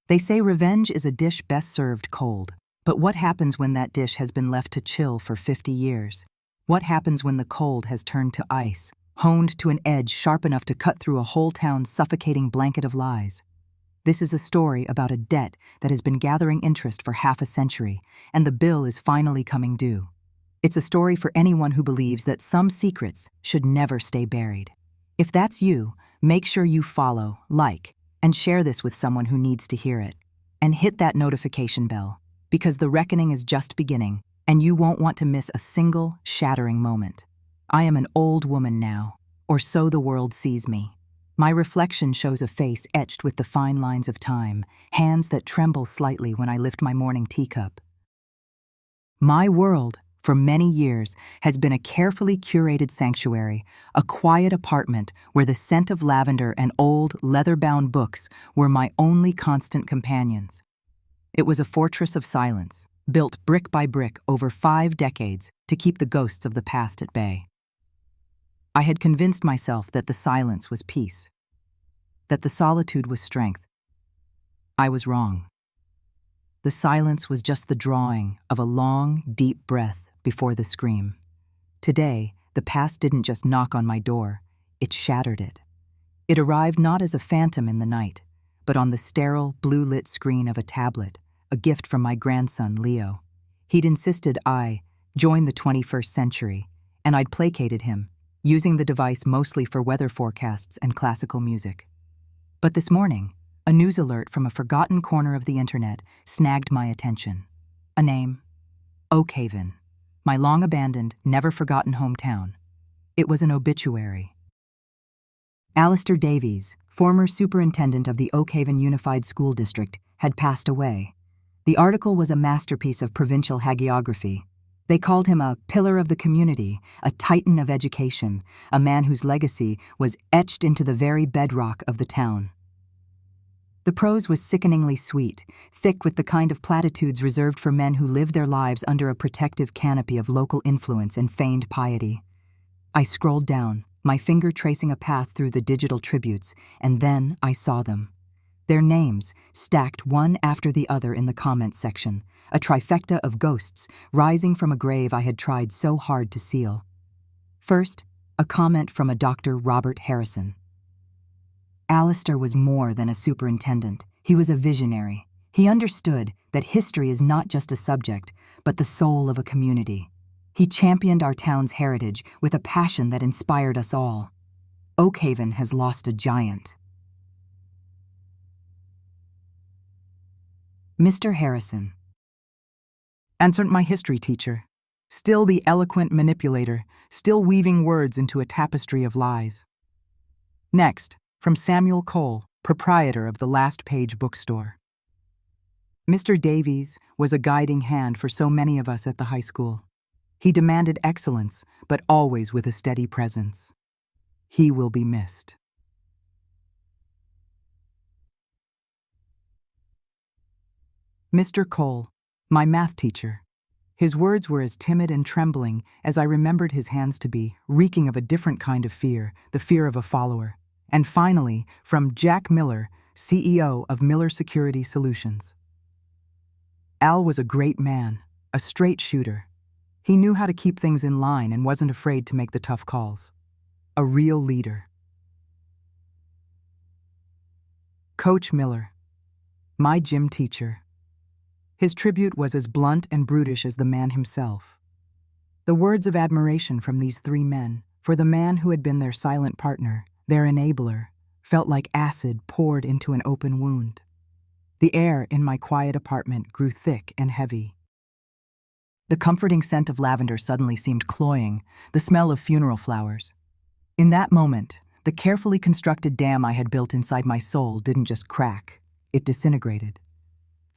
They say revenge is a dish best served cold. But what happens when that dish has been left to chill for 50 years? What happens when the cold has turned to ice, honed to an edge sharp enough to cut through a whole town's suffocating blanket of lies? This is a story about a debt that has been gathering interest for half a century, and the bill is finally coming due. It's a story for anyone who believes that some secrets should never stay buried. If that's you, make sure you follow, like, and share this with someone who needs to hear it. And hit that notification bell, because the reckoning is just beginning, and you won't want to miss a single shattering moment. I am an old woman now, or so the world sees me. My reflection shows a face etched with the fine lines of time, hands that tremble slightly when I lift my morning teacup. My world, for many years, has been a carefully curated sanctuary, a quiet apartment where the scent of lavender and old, leather-bound books were my only constant companions. It was a fortress of silence, built brick by brick over 5 decades to keep the ghosts of the past at bay. I had convinced myself that the silence was peace, that the solitude was strength. I was wrong. The silence was just the drawing of a long, deep breath before the scream. Today, the past didn't just knock on my door, it shattered it. It arrived not as a phantom in the night, but on the sterile, blue-lit screen of a tablet, a gift from my grandson, Leo. He'd insisted I join the 21st century, and I'd placated him, using the device mostly for weather forecasts and classical music. But this morning, a news alert from a forgotten corner of the internet snagged my attention. A name: Oakhaven, my long-abandoned, never-forgotten hometown. It was an obituary. Alistair Davies, former superintendent of the Oakhaven Unified School District, had passed away. The article was a masterpiece of provincial hagiography. They called him a pillar of the community, a titan of education, a man whose legacy was etched into the very bedrock of the town. The prose was sickeningly sweet, thick with the kind of platitudes reserved for men who live their lives under a protective canopy of local influence and feigned piety. I scrolled down, my finger tracing a path through the digital tributes, and then I saw them. Their names, stacked one after the other in the comments section, a trifecta of ghosts rising from a grave I had tried so hard to seal. First, a comment from a Dr. Robert Harrison. Alistair was more than a superintendent. He was a visionary. He understood that history is not just a subject, but the soul of a community. He championed our town's heritage with a passion that inspired us all. Oakhaven has lost a giant. Mr. Harrison. Answered my history teacher, still the eloquent manipulator, still weaving words into a tapestry of lies. Next, from Samuel Cole, proprietor of the Last Page bookstore. Mr. Davies was a guiding hand for so many of us at the high school. He demanded excellence, but always with a steady presence. He will be missed. Mr. Cole, my math teacher. His words were as timid and trembling as I remembered his hands to be, reeking of a different kind of fear, the fear of a follower. And finally, from Jack Miller, CEO of Miller Security Solutions. Al was a great man, a straight shooter. He knew how to keep things in line and wasn't afraid to make the tough calls. A real leader. Coach Miller, my gym teacher. His tribute was as blunt and brutish as the man himself. The words of admiration from these 3 men, for the man who had been their silent partner, their enabler, felt like acid poured into an open wound. The air in my quiet apartment grew thick and heavy. The comforting scent of lavender suddenly seemed cloying, the smell of funeral flowers. In that moment, the carefully constructed dam I had built inside my soul didn't just crack, it disintegrated.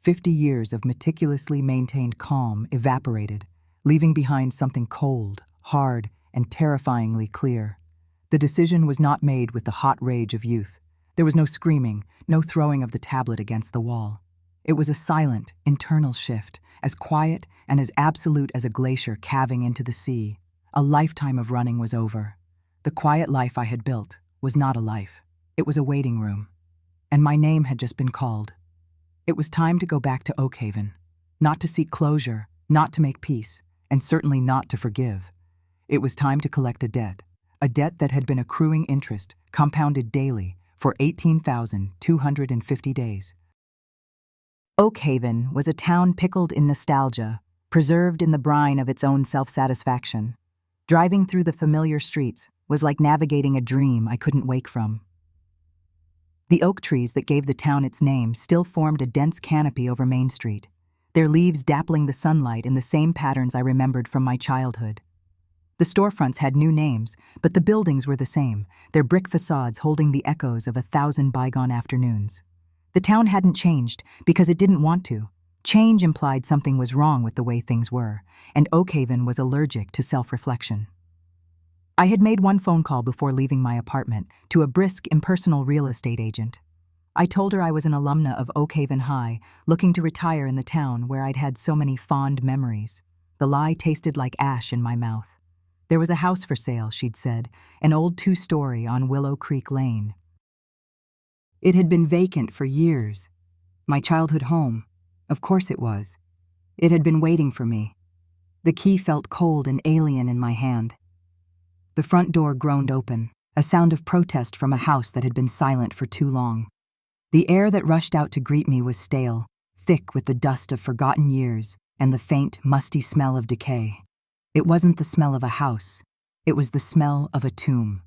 50 years of meticulously maintained calm evaporated, leaving behind something cold, hard, and terrifyingly clear. The decision was not made with the hot rage of youth. There was no screaming, no throwing of the tablet against the wall. It was a silent, internal shift, as quiet and as absolute as a glacier calving into the sea. A lifetime of running was over. The quiet life I had built was not a life. It was a waiting room. And my name had just been called. It was time to go back to Oakhaven, not to seek closure, not to make peace, and certainly not to forgive. It was time to collect a debt that had been accruing interest, compounded daily, for 18,250 days. Oakhaven was a town pickled in nostalgia, preserved in the brine of its own self-satisfaction. Driving through the familiar streets was like navigating a dream I couldn't wake from. The oak trees that gave the town its name still formed a dense canopy over Main Street, their leaves dappling the sunlight in the same patterns I remembered from my childhood. The storefronts had new names, but the buildings were the same, their brick facades holding the echoes of 1,000 bygone afternoons. The town hadn't changed because it didn't want to. Change implied something was wrong with the way things were, and Oakhaven was allergic to self-reflection. I had made one phone call before leaving my apartment to a brisk, impersonal real estate agent. I told her I was an alumna of Oakhaven High, looking to retire in the town where I'd had so many fond memories. The lie tasted like ash in my mouth. There was a house for sale, she'd said, an old 2-story on Willow Creek Lane. It had been vacant for years. My childhood home. Of course it was. It had been waiting for me. The key felt cold and alien in my hand. The front door groaned open, a sound of protest from a house that had been silent for too long. The air that rushed out to greet me was stale, thick with the dust of forgotten years and the faint, musty smell of decay. It wasn't the smell of a house. It was the smell of a tomb.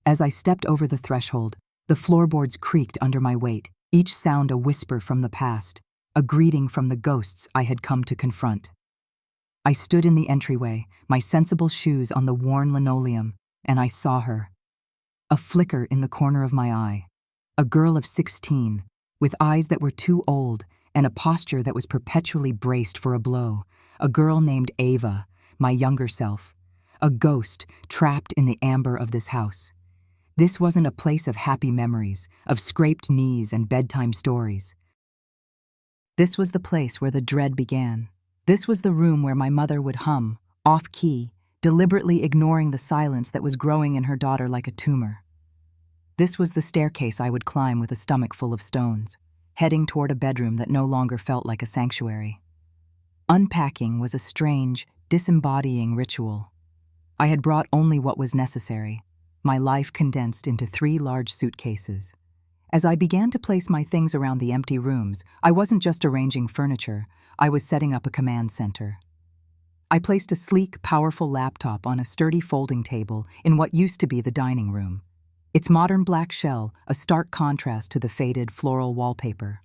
As I stepped over the threshold, the floorboards creaked under my weight, each sound a whisper from the past, a greeting from the ghosts I had come to confront. I stood in the entryway, my sensible shoes on the worn linoleum, and I saw her. A flicker in the corner of my eye. A girl of 16, with eyes that were too old and a posture that was perpetually braced for a blow. A girl named Ava, my younger self. A ghost trapped in the amber of this house. This wasn't a place of happy memories, of scraped knees and bedtime stories. This was the place where the dread began. This was the room where my mother would hum, off-key, deliberately ignoring the silence that was growing in her daughter like a tumor. This was the staircase I would climb with a stomach full of stones, heading toward a bedroom that no longer felt like a sanctuary. Unpacking was a strange, disembodying ritual. I had brought only what was necessary, my life condensed into 3 large suitcases. As I began to place my things around the empty rooms, I wasn't just arranging furniture, I was setting up a command center. I placed a sleek, powerful laptop on a sturdy folding table in what used to be the dining room. Its modern black shell, a stark contrast to the faded floral wallpaper.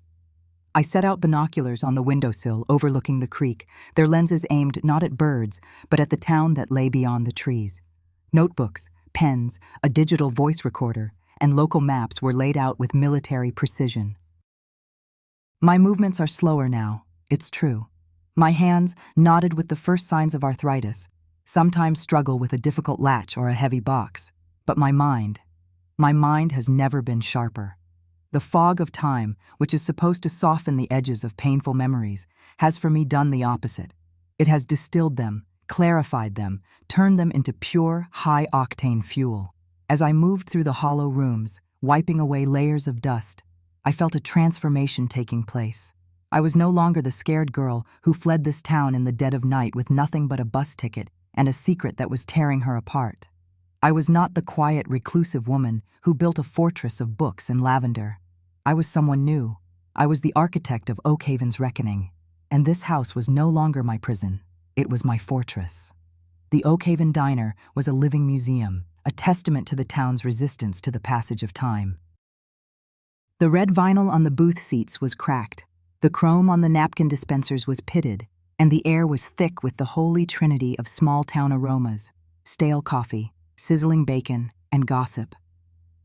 I set out binoculars on the windowsill overlooking the creek, their lenses aimed not at birds, but at the town that lay beyond the trees. Notebooks, pens, a digital voice recorder, and local maps were laid out with military precision. My movements are slower now, it's true. My hands, knotted with the first signs of arthritis, sometimes struggle with a difficult latch or a heavy box. But my mind has never been sharper. The fog of time, which is supposed to soften the edges of painful memories, has for me done the opposite. It has distilled them, clarified them, turned them into pure, high-octane fuel. As I moved through the hollow rooms, wiping away layers of dust, I felt a transformation taking place. I was no longer the scared girl who fled this town in the dead of night with nothing but a bus ticket and a secret that was tearing her apart. I was not the quiet, reclusive woman who built a fortress of books and lavender. I was someone new. I was the architect of Oakhaven's reckoning. And this house was no longer my prison. It was my fortress. The Oakhaven Diner was a living museum, a testament to the town's resistance to the passage of time. The red vinyl on the booth seats was cracked, the chrome on the napkin dispensers was pitted, and the air was thick with the holy trinity of small-town aromas, stale coffee, sizzling bacon, and gossip.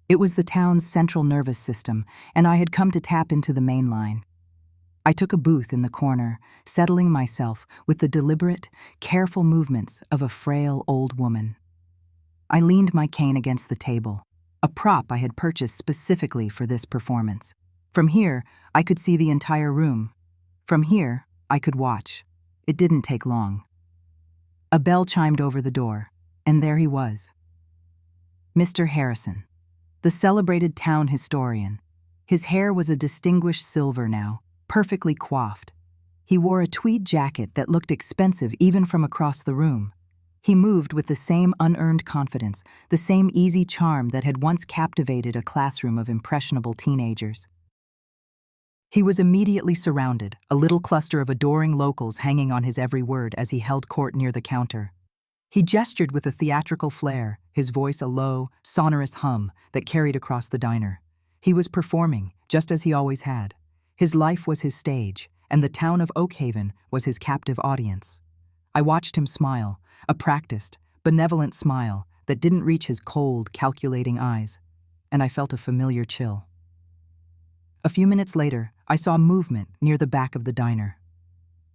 It was the town's central nervous system, and I had come to tap into the main line. I took a booth in the corner, settling myself with the deliberate, careful movements of a frail old woman. I leaned my cane against the table, a prop I had purchased specifically for this performance. From here, I could see the entire room. From here, I could watch. It didn't take long. A bell chimed over the door, and there he was. Mr. Harrison, the celebrated town historian. His hair was a distinguished silver now, perfectly coiffed. He wore a tweed jacket that looked expensive even from across the room. He moved with the same unearned confidence, the same easy charm that had once captivated a classroom of impressionable teenagers. He was immediately surrounded, a little cluster of adoring locals hanging on his every word as he held court near the counter. He gestured with a theatrical flair, his voice a low, sonorous hum that carried across the diner. He was performing, just as he always had. His life was his stage, and the town of Oakhaven was his captive audience. I watched him smile, a practiced, benevolent smile that didn't reach his cold, calculating eyes, and I felt a familiar chill. A few minutes later, I saw movement near the back of the diner.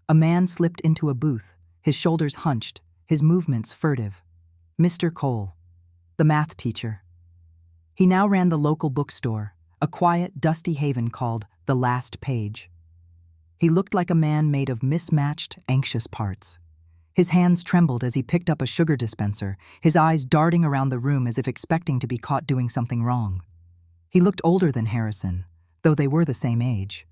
A man slipped into a booth, his shoulders hunched, his movements furtive. Mr. Cole, the math teacher. He now ran the local bookstore, a quiet, dusty haven called The Last Page. He looked like a man made of mismatched, anxious parts. His hands trembled as he picked up a sugar dispenser, his eyes darting around the room as if expecting to be caught doing something wrong. He looked older than Harrison, though they were the same age.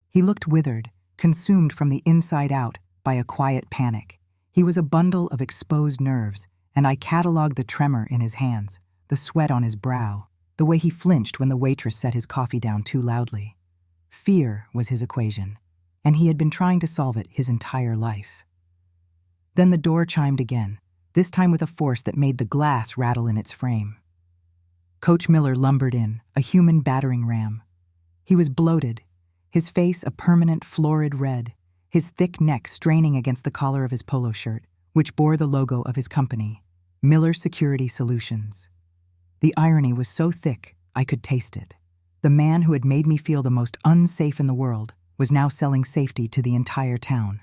He looked withered, consumed from the inside out by a quiet panic. He was a bundle of exposed nerves, and I cataloged the tremor in his hands, the sweat on his brow, the way he flinched when the waitress set his coffee down too loudly. Fear was his equation, and he had been trying to solve it his entire life. Then the door chimed again, this time with a force that made the glass rattle in its frame. Coach Miller lumbered in, a human battering ram. He was bloated, his face a permanent florid red, his thick neck straining against the collar of his polo shirt, which bore the logo of his company, Miller Security Solutions. The irony was so thick, I could taste it. The man who had made me feel the most unsafe in the world was now selling safety to the entire town.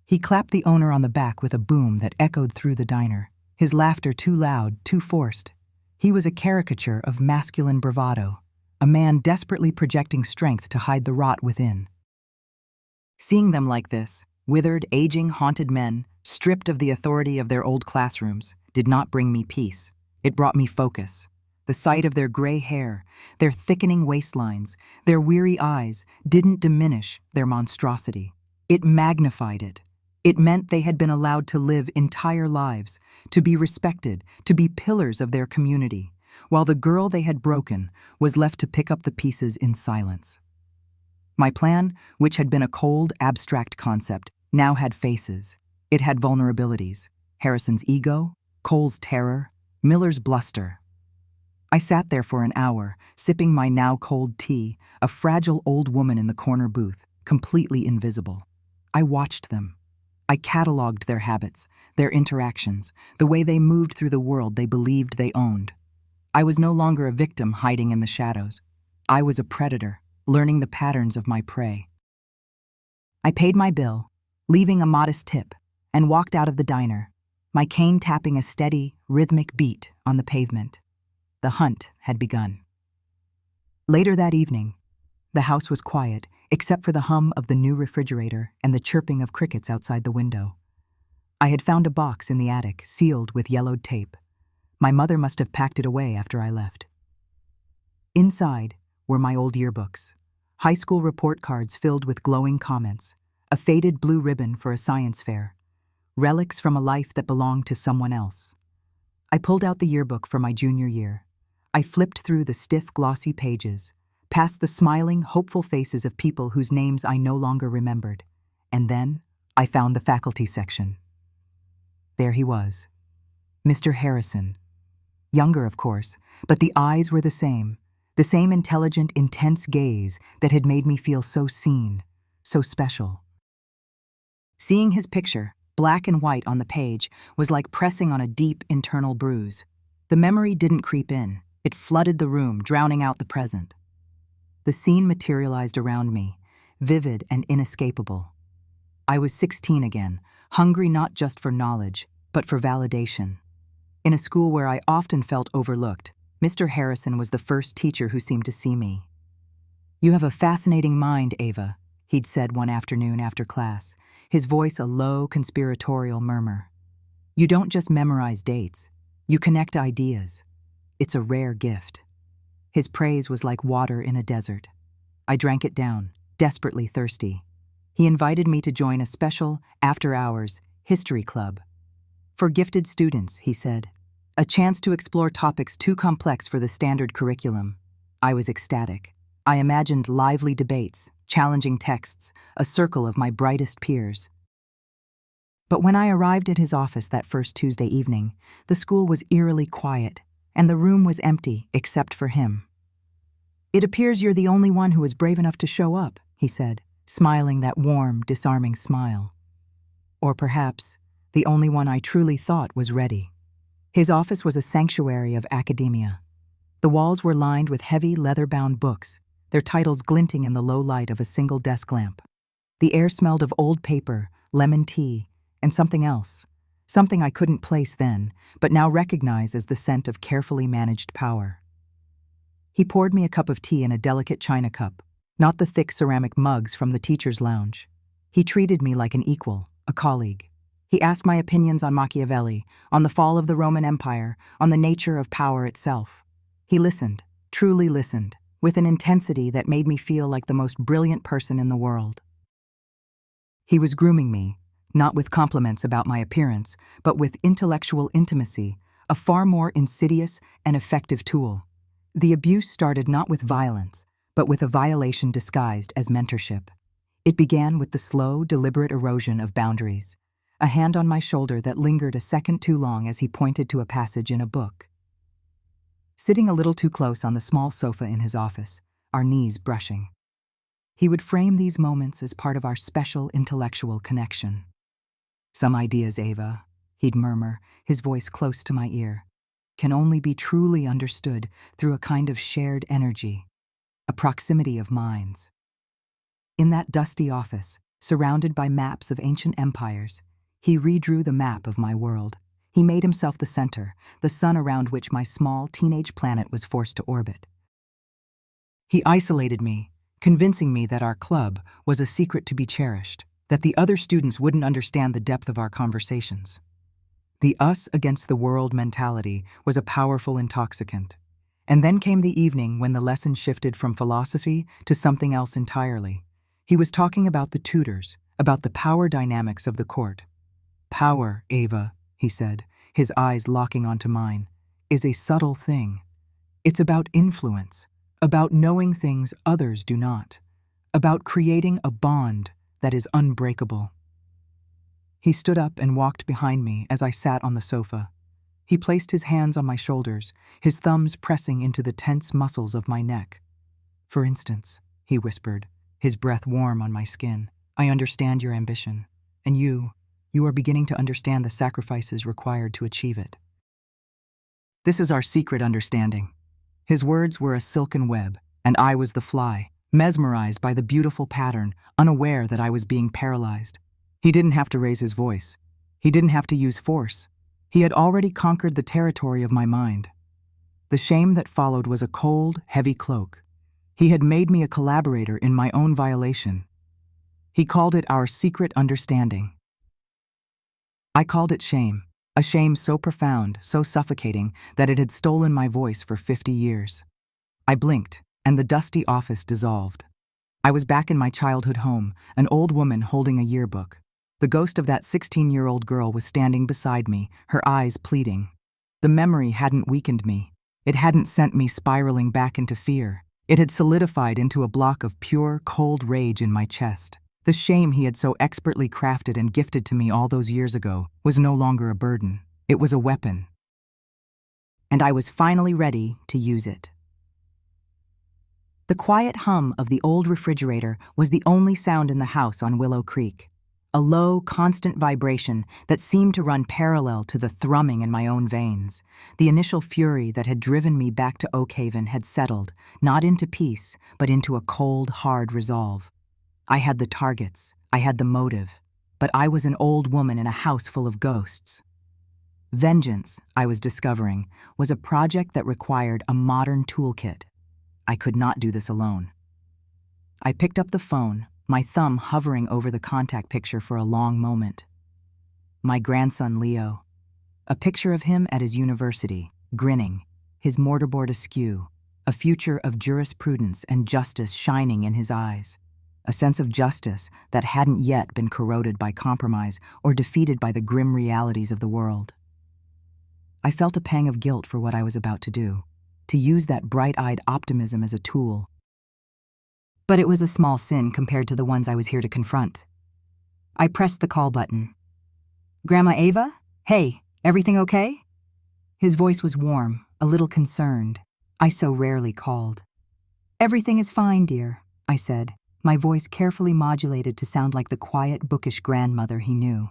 He clapped the owner on the back with a boom that echoed through the diner, his laughter too loud, too forced. He was a caricature of masculine bravado, a man desperately projecting strength to hide the rot within. Seeing them like this, withered, aging, haunted men, stripped of the authority of their old classrooms, did not bring me peace. It brought me focus. The sight of their gray hair, their thickening waistlines, their weary eyes didn't diminish their monstrosity. It magnified it. It meant they had been allowed to live entire lives, to be respected, to be pillars of their community, while the girl they had broken was left to pick up the pieces in silence. My plan, which had been a cold, abstract concept, now had faces. It had vulnerabilities. Harrison's ego, Cole's terror, Miller's bluster. I sat there for an hour, sipping my now cold tea, a fragile old woman in the corner booth, completely invisible. I watched them. I cataloged their habits, their interactions, the way they moved through the world they believed they owned. I was no longer a victim hiding in the shadows. I was a predator, learning the patterns of my prey. I paid my bill, leaving a modest tip, and walked out of the diner, my cane tapping a steady, rhythmic beat on the pavement. The hunt had begun. Later that evening, the house was quiet, except for the hum of the new refrigerator and the chirping of crickets outside the window. I had found a box in the attic, sealed with yellowed tape. My mother must have packed it away after I left. Inside were my old yearbooks, high school report cards filled with glowing comments, a faded blue ribbon for a science fair, relics from a life that belonged to someone else. I pulled out the yearbook for my junior year. I flipped through the stiff, glossy pages, past the smiling, hopeful faces of people whose names I no longer remembered, and then I found the faculty section. There he was, Mr. Harrison. Younger, of course, but the eyes were the same intelligent, intense gaze that had made me feel so seen, so special. Seeing his picture, black and white on the page, was like pressing on a deep internal bruise. The memory didn't creep in. It flooded the room, drowning out the present. The scene materialized around me, vivid and inescapable. I was 16 again, hungry not just for knowledge, but for validation. In a school where I often felt overlooked, Mr. Harrison was the first teacher who seemed to see me. "You have a fascinating mind, Ava," he'd said one afternoon after class, his voice a low, conspiratorial murmur. "You don't just memorize dates. You connect ideas. It's a rare gift." His praise was like water in a desert. I drank it down, desperately thirsty. He invited me to join a special, after-hours, history club. For gifted students, he said. A chance to explore topics too complex for the standard curriculum. I was ecstatic. I imagined lively debates, challenging texts, a circle of my brightest peers. But when I arrived at his office that first Tuesday evening, the school was eerily quiet, and the room was empty except for him. "It appears you're the only one who was brave enough to show up," he said, smiling that warm, disarming smile. Or perhaps, the only one I truly thought was ready. His office was a sanctuary of academia. The walls were lined with heavy, leather-bound books, their titles glinting in the low light of a single desk lamp. The air smelled of old paper, lemon tea, and something else, something I couldn't place then, but now recognize as the scent of carefully managed power. He poured me a cup of tea in a delicate china cup, not the thick ceramic mugs from the teacher's lounge. He treated me like an equal, a colleague. He asked my opinions on Machiavelli, on the fall of the Roman Empire, on the nature of power itself. He listened, truly listened, with an intensity that made me feel like the most brilliant person in the world. He was grooming me, not with compliments about my appearance, but with intellectual intimacy, a far more insidious and effective tool. The abuse started not with violence, but with a violation disguised as mentorship. It began with the slow, deliberate erosion of boundaries, a hand on my shoulder that lingered a second too long as he pointed to a passage in a book. Sitting a little too close on the small sofa in his office, our knees brushing. He would frame these moments as part of our special intellectual connection. "Some ideas, Ava," he'd murmur, his voice close to my ear, "can only be truly understood through a kind of shared energy, a proximity of minds." In that dusty office, surrounded by maps of ancient empires, he redrew the map of my world. He made himself the center, the sun around which my small teenage planet was forced to orbit. He isolated me, convincing me that our club was a secret to be cherished, that the other students wouldn't understand the depth of our conversations. The us against the world mentality was a powerful intoxicant. And then came the evening when the lesson shifted from philosophy to something else entirely. He was talking about the tutors, about the power dynamics of the court. "Power, Ava," he said, his eyes locking onto mine, "is a subtle thing. It's about influence, about knowing things others do not, about creating a bond that is unbreakable." He stood up and walked behind me as I sat on the sofa. He placed his hands on my shoulders, his thumbs pressing into the tense muscles of my neck. "For instance," he whispered, his breath warm on my skin, "I understand your ambition, and you are beginning to understand the sacrifices required to achieve it. This is our secret understanding." His words were a silken web, and I was the fly, mesmerized by the beautiful pattern, unaware that I was being paralyzed. He didn't have to raise his voice. He didn't have to use force. He had already conquered the territory of my mind. The shame that followed was a cold, heavy cloak. He had made me a collaborator in my own violation. He called it our secret understanding. I called it shame, a shame so profound, so suffocating, that it had stolen my voice for 50 years. I blinked, and the dusty office dissolved. I was back in my childhood home, an old woman holding a yearbook. The ghost of that 16-year-old girl was standing beside me, her eyes pleading. The memory hadn't weakened me. It hadn't sent me spiraling back into fear. It had solidified into a block of pure, cold rage in my chest. The shame he had so expertly crafted and gifted to me all those years ago was no longer a burden. It was a weapon. And I was finally ready to use it. The quiet hum of the old refrigerator was the only sound in the house on Willow Creek. A low, constant vibration that seemed to run parallel to the thrumming in my own veins. The initial fury that had driven me back to Oakhaven had settled, not into peace, but into a cold, hard resolve. I had the targets, I had the motive, but I was an old woman in a house full of ghosts. Vengeance, I was discovering, was a project that required a modern toolkit. I could not do this alone. I picked up the phone, my thumb hovering over the contact picture for a long moment. My grandson Leo. A picture of him at his university, grinning, his mortarboard askew, a future of jurisprudence and justice shining in his eyes. a sense of justice that hadn't yet been corroded by compromise or defeated by the grim realities of the world. I felt a pang of guilt for what I was about to do, to use that bright-eyed optimism as a tool. But it was a small sin compared to the ones I was here to confront. I pressed the call button. "Grandma Ava? Hey, everything okay?" His voice was warm, a little concerned. I so rarely called. "Everything is fine, dear," I said, my voice carefully modulated to sound like the quiet, bookish grandmother he knew.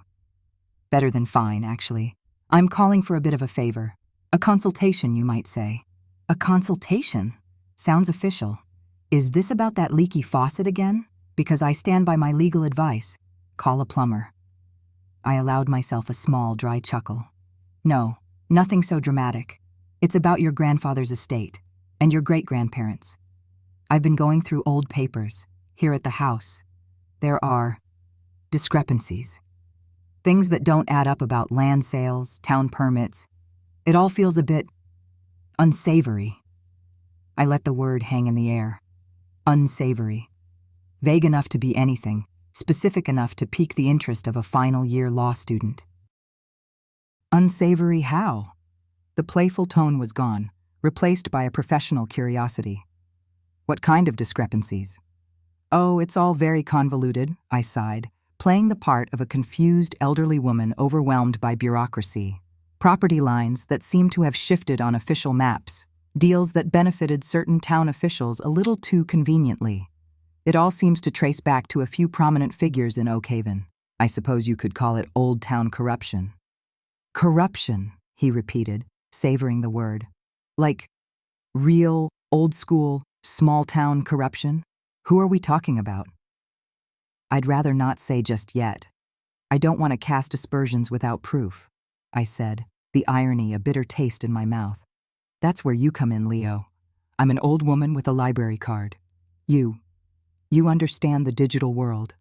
Better than fine, actually. "I'm calling for a bit of a favor. A consultation, you might say." "A consultation? Sounds official. Is this about that leaky faucet again? Because I stand by my legal advice. Call a plumber." I allowed myself a small, dry chuckle. "No, nothing so dramatic. It's about your grandfather's estate and your great-grandparents. I've been going through old papers here at the house. There are discrepancies. Things that don't add up about land sales, town permits. It all feels a bit unsavory." I let the word hang in the air. Unsavory. Vague enough to be anything, specific enough to pique the interest of a final-year law student. Unsavory how? The playful tone was gone, replaced by a professional curiosity. "What kind of discrepancies?" "Oh, it's all very convoluted," I sighed, playing the part of a confused elderly woman overwhelmed by bureaucracy. Property lines that seemed to have shifted on official maps, deals that benefited certain town officials a little too conveniently. It all seems to trace back to a few prominent figures in Oak Haven. I suppose you could call it old town corruption. "Corruption," he repeated, savoring the word. "Like real, old-school, small-town corruption? Who are we talking about?" "I'd rather not say just yet. I don't want to cast aspersions without proof," I said, the irony a bitter taste in my mouth. "That's where you come in, Leo. I'm an old woman with a library card. You understand the digital world.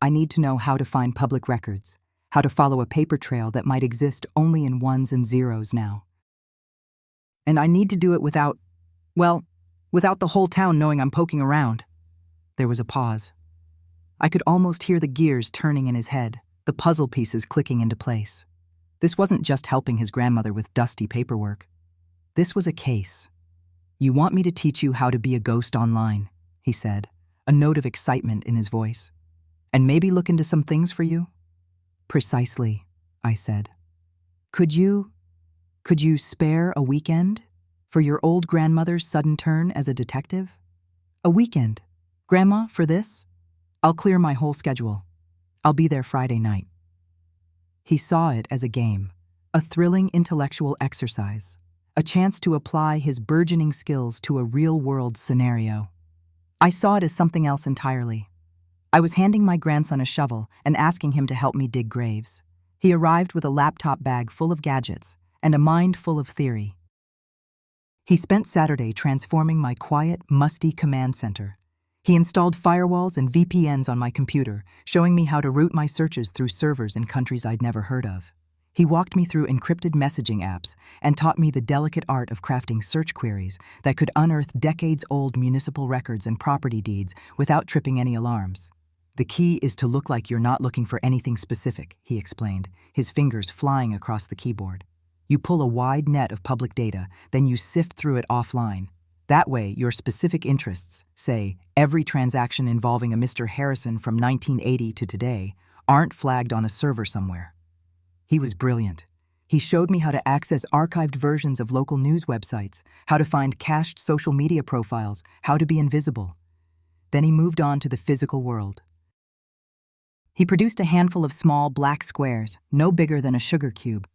I need to know how to find public records, how to follow a paper trail that might exist only in ones and zeros now. And I need to do it without the whole town knowing I'm poking around." There was a pause. I could almost hear the gears turning in his head, the puzzle pieces clicking into place. This wasn't just helping his grandmother with dusty paperwork. This was a case. "You want me to teach you how to be a ghost online," he said, a note of excitement in his voice. "And maybe look into some things for you?" "Precisely," I said. Could you spare a weekend for your old grandmother's sudden turn as a detective? A weekend, Grandma, for this? I'll clear my whole schedule. I'll be there Friday night." He saw it as a game, a thrilling intellectual exercise, a chance to apply his burgeoning skills to a real-world scenario. I saw it as something else entirely. I was handing my grandson a shovel and asking him to help me dig graves. He arrived with a laptop bag full of gadgets and a mind full of theory. He spent Saturday transforming my quiet, musty command center. He installed firewalls and VPNs on my computer, showing me how to route my searches through servers in countries I'd never heard of. He walked me through encrypted messaging apps and taught me the delicate art of crafting search queries that could unearth decades-old municipal records and property deeds without tripping any alarms. "The key is to look like you're not looking for anything specific," he explained, his fingers flying across the keyboard. "You pull a wide net of public data, then you sift through it offline. That way, your specific interests, say, every transaction involving a Mr. Harrison from 1980 to today, aren't flagged on a server somewhere." He was brilliant. He showed me how to access archived versions of local news websites, how to find cached social media profiles, how to be invisible. Then he moved on to the physical world. He produced a handful of small black squares, no bigger than a sugar cube.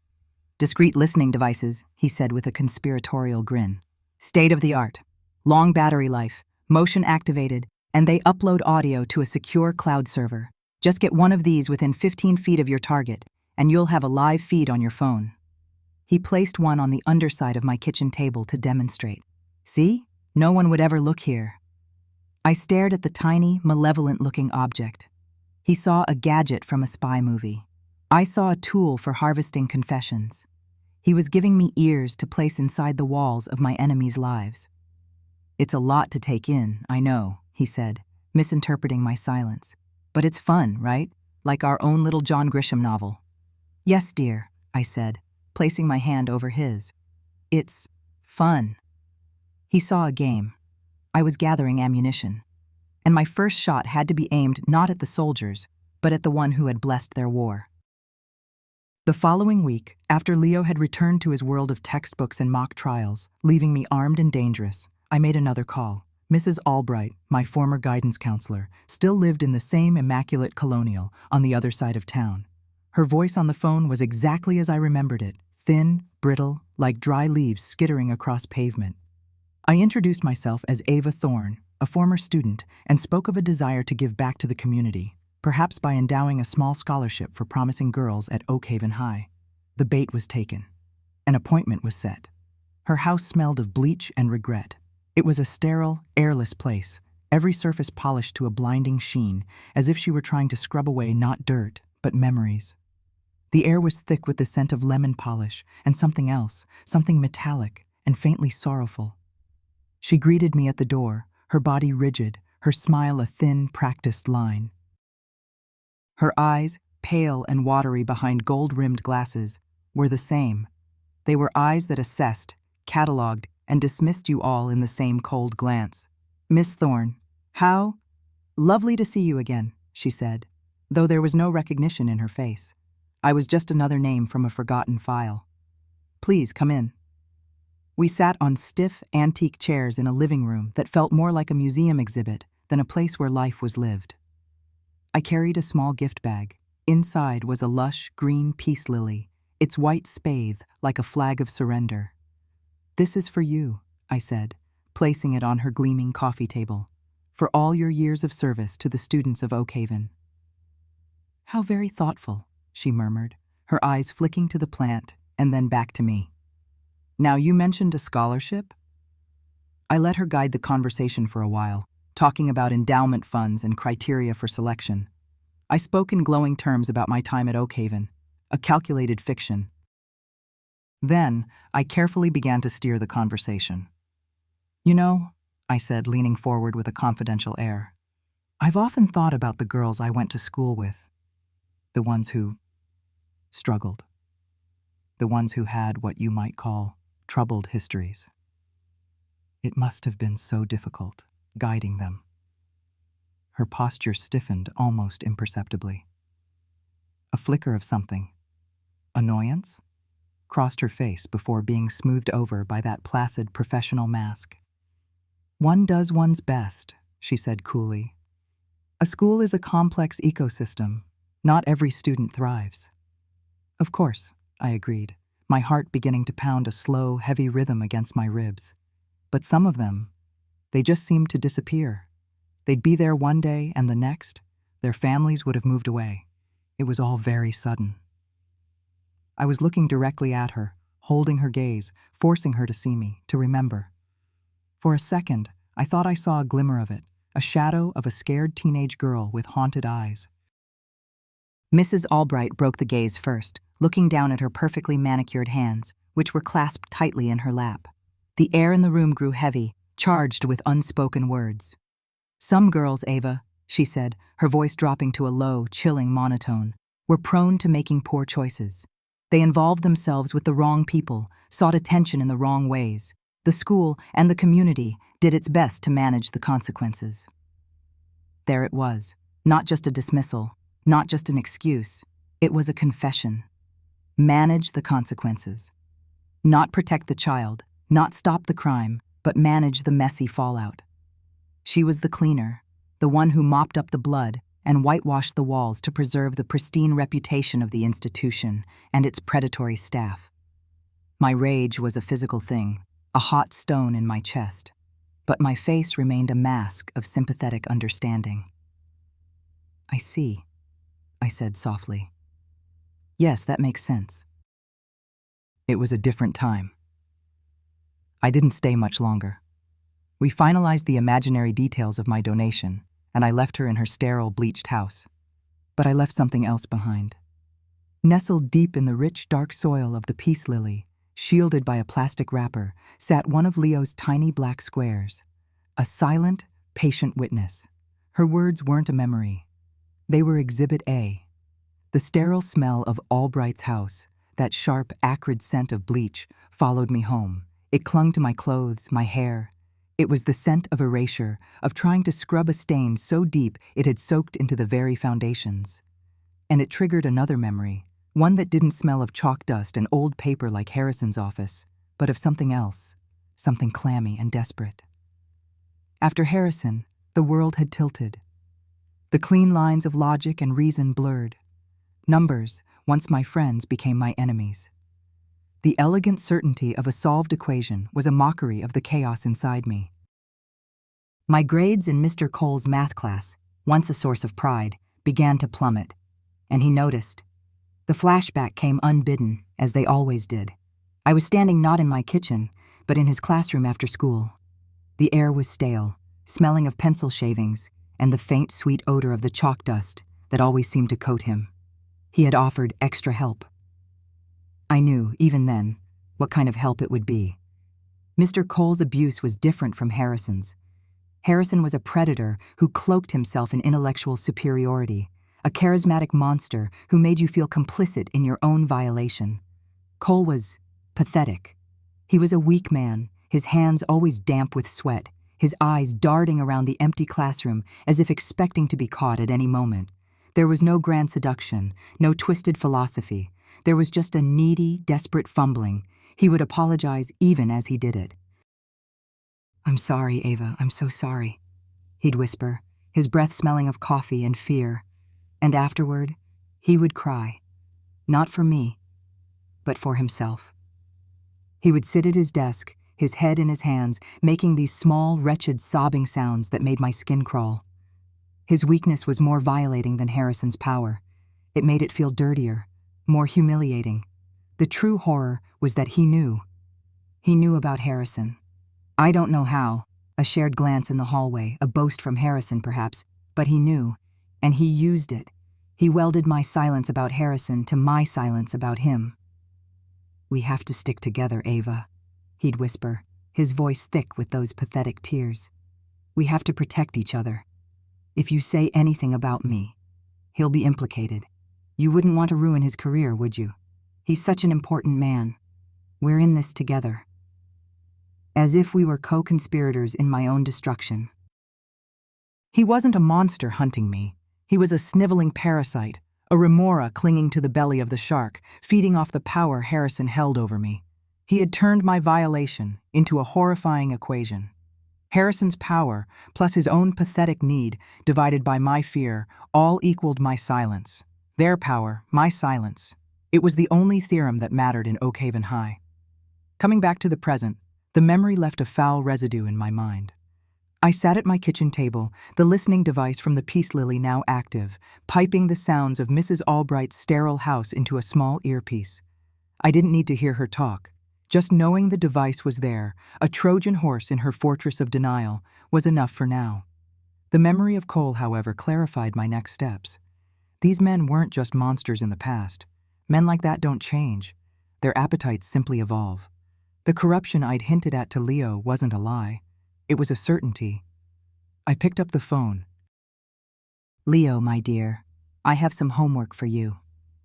"Discrete listening devices," he said with a conspiratorial grin. "State of the art. Long battery life, motion activated, and they upload audio to a secure cloud server. Just get one of these within 15 feet of your target, and you'll have a live feed on your phone." He placed one on the underside of my kitchen table to demonstrate. "See? No one would ever look here." I stared at the tiny, malevolent-looking object. He saw a gadget from a spy movie. I saw a tool for harvesting confessions. He was giving me ears to place inside the walls of my enemies' lives. "It's a lot to take in, I know," he said, misinterpreting my silence. But it's fun, right? Like our own little John Grisham novel. Yes, dear, I said, placing my hand over his. It's fun. He saw a game. I was gathering ammunition. And my first shot had to be aimed not at the soldiers, but at the one who had blessed their war. The following week, after Leo had returned to his world of textbooks and mock trials, leaving me armed and dangerous, I made another call. Mrs. Albright, my former guidance counselor, still lived in the same immaculate colonial on the other side of town. Her voice on the phone was exactly as I remembered it, thin, brittle, like dry leaves skittering across pavement. I introduced myself as Ava Thorne, a former student, and spoke of a desire to give back to the community, perhaps by endowing a small scholarship for promising girls at Oakhaven High. The bait was taken. An appointment was set. Her house smelled of bleach and regret. It was a sterile, airless place, every surface polished to a blinding sheen, as if she were trying to scrub away not dirt, but memories. The air was thick with the scent of lemon polish and something else, something metallic and faintly sorrowful. She greeted me at the door, her body rigid, her smile a thin, practiced line. Her eyes, pale and watery behind gold-rimmed glasses, were the same. They were eyes that assessed, catalogued, and dismissed you all in the same cold glance. Miss Thorne, how lovely to see you again, she said, though there was no recognition in her face. I was just another name from a forgotten file. Please come in. We sat on stiff, antique chairs in a living room that felt more like a museum exhibit than a place where life was lived. I carried a small gift bag. Inside was a lush, green peace lily, its white spathe like a flag of surrender. This is for you, I said, placing it on her gleaming coffee table, for all your years of service to the students of Oakhaven. How very thoughtful, she murmured, her eyes flicking to the plant and then back to me. Now, you mentioned a scholarship? I let her guide the conversation for a while, talking about endowment funds and criteria for selection. I spoke in glowing terms about my time at Oakhaven, a calculated fiction. Then, I carefully began to steer the conversation. You know, I said, leaning forward with a confidential air, I've often thought about the girls I went to school with. The ones who struggled. The ones who had what you might call troubled histories. It must have been so difficult, guiding them. Her posture stiffened almost imperceptibly. A flicker of something, annoyance, crossed her face before being smoothed over by that placid professional mask. One does one's best, she said coolly. A school is a complex ecosystem. Not every student thrives. Of course, I agreed, my heart beginning to pound a slow, heavy rhythm against my ribs. But some of them, they just seemed to disappear. They'd be there one day and the next, their families would have moved away. It was all very sudden. I was looking directly at her, holding her gaze, forcing her to see me, to remember. For a second, I thought I saw a glimmer of it, a shadow of a scared teenage girl with haunted eyes. Mrs. Albright broke the gaze first, looking down at her perfectly manicured hands, which were clasped tightly in her lap. The air in the room grew heavy, charged with unspoken words. Some girls, Ava, she said, her voice dropping to a low, chilling monotone, were prone to making poor choices. They involved themselves with the wrong people, sought attention in the wrong ways. The school and the community did its best to manage the consequences. There it was, not just a dismissal, not just an excuse. It was a confession. Manage the consequences. Not protect the child, not stop the crime, but manage the messy fallout. She was the cleaner, the one who mopped up the blood and whitewashed the walls to preserve the pristine reputation of the institution and its predatory staff. My rage was a physical thing, a hot stone in my chest, but my face remained a mask of sympathetic understanding. I see, I said softly. Yes, that makes sense. It was a different time. I didn't stay much longer. We finalized the imaginary details of my donation, and I left her in her sterile, bleached house. But I left something else behind. Nestled deep in the rich, dark soil of the peace lily, shielded by a plastic wrapper, sat one of Leo's tiny black squares, a silent, patient witness. Her words weren't a memory. They were Exhibit A. The sterile smell of Albright's house, that sharp, acrid scent of bleach, followed me home. It clung to my clothes, my hair. It was the scent of erasure, of trying to scrub a stain so deep it had soaked into the very foundations. And it triggered another memory, one that didn't smell of chalk dust and old paper like Harrison's office, but of something else, something clammy and desperate. After Harrison, the world had tilted. The clean lines of logic and reason blurred. Numbers, once my friends, became my enemies. The elegant certainty of a solved equation was a mockery of the chaos inside me. My grades in Mr. Cole's math class, once a source of pride, began to plummet, and he noticed. The flashback came unbidden, as they always did. I was standing not in my kitchen, but in his classroom after school. The air was stale, smelling of pencil shavings and the faint, sweet odor of the chalk dust that always seemed to coat him. He had offered extra help. I knew, even then, what kind of help it would be. Mr. Cole's abuse was different from Harrison's. Harrison was a predator who cloaked himself in intellectual superiority, a charismatic monster who made you feel complicit in your own violation. Cole was pathetic. He was a weak man, his hands always damp with sweat, his eyes darting around the empty classroom as if expecting to be caught at any moment. There was no grand seduction, no twisted philosophy. There was just a needy, desperate fumbling. He would apologize even as he did it. "I'm sorry, Ava, I'm so sorry," he'd whisper, his breath smelling of coffee and fear. And afterward, he would cry. Not for me, but for himself. He would sit at his desk, his head in his hands, making these small, wretched, sobbing sounds that made my skin crawl. His weakness was more violating than Harrison's power. It made it feel dirtier, more humiliating. The true horror was that he knew. He knew about Harrison. I don't know how, a shared glance in the hallway, a boast from Harrison perhaps, but he knew, and he used it. He welded my silence about Harrison to my silence about him. "We have to stick together, Ava," he'd whisper, his voice thick with those pathetic tears. "We have to protect each other. If you say anything about me, he'll be implicated. You wouldn't want to ruin his career, would you? He's such an important man. We're in this together." As if we were co-conspirators in my own destruction. He wasn't a monster hunting me. He was a sniveling parasite, a remora clinging to the belly of the shark, feeding off the power Harrison held over me. He had turned my violation into a horrifying equation. Harrison's power, plus his own pathetic need, divided by my fear, all equaled my silence. Their power, my silence. It was the only theorem that mattered in Oakhaven High. Coming back to the present, the memory left a foul residue in my mind. I sat at my kitchen table, the listening device from the peace lily now active, piping the sounds of Mrs. Albright's sterile house into a small earpiece. I didn't need to hear her talk. Just knowing the device was there, a Trojan horse in her fortress of denial, was enough for now. The memory of Cole, however, clarified my next steps. These men weren't just monsters in the past. Men like that don't change. Their appetites simply evolve. The corruption I'd hinted at to Leo wasn't a lie. It was a certainty. I picked up the phone. "Leo, my dear, I have some homework for you."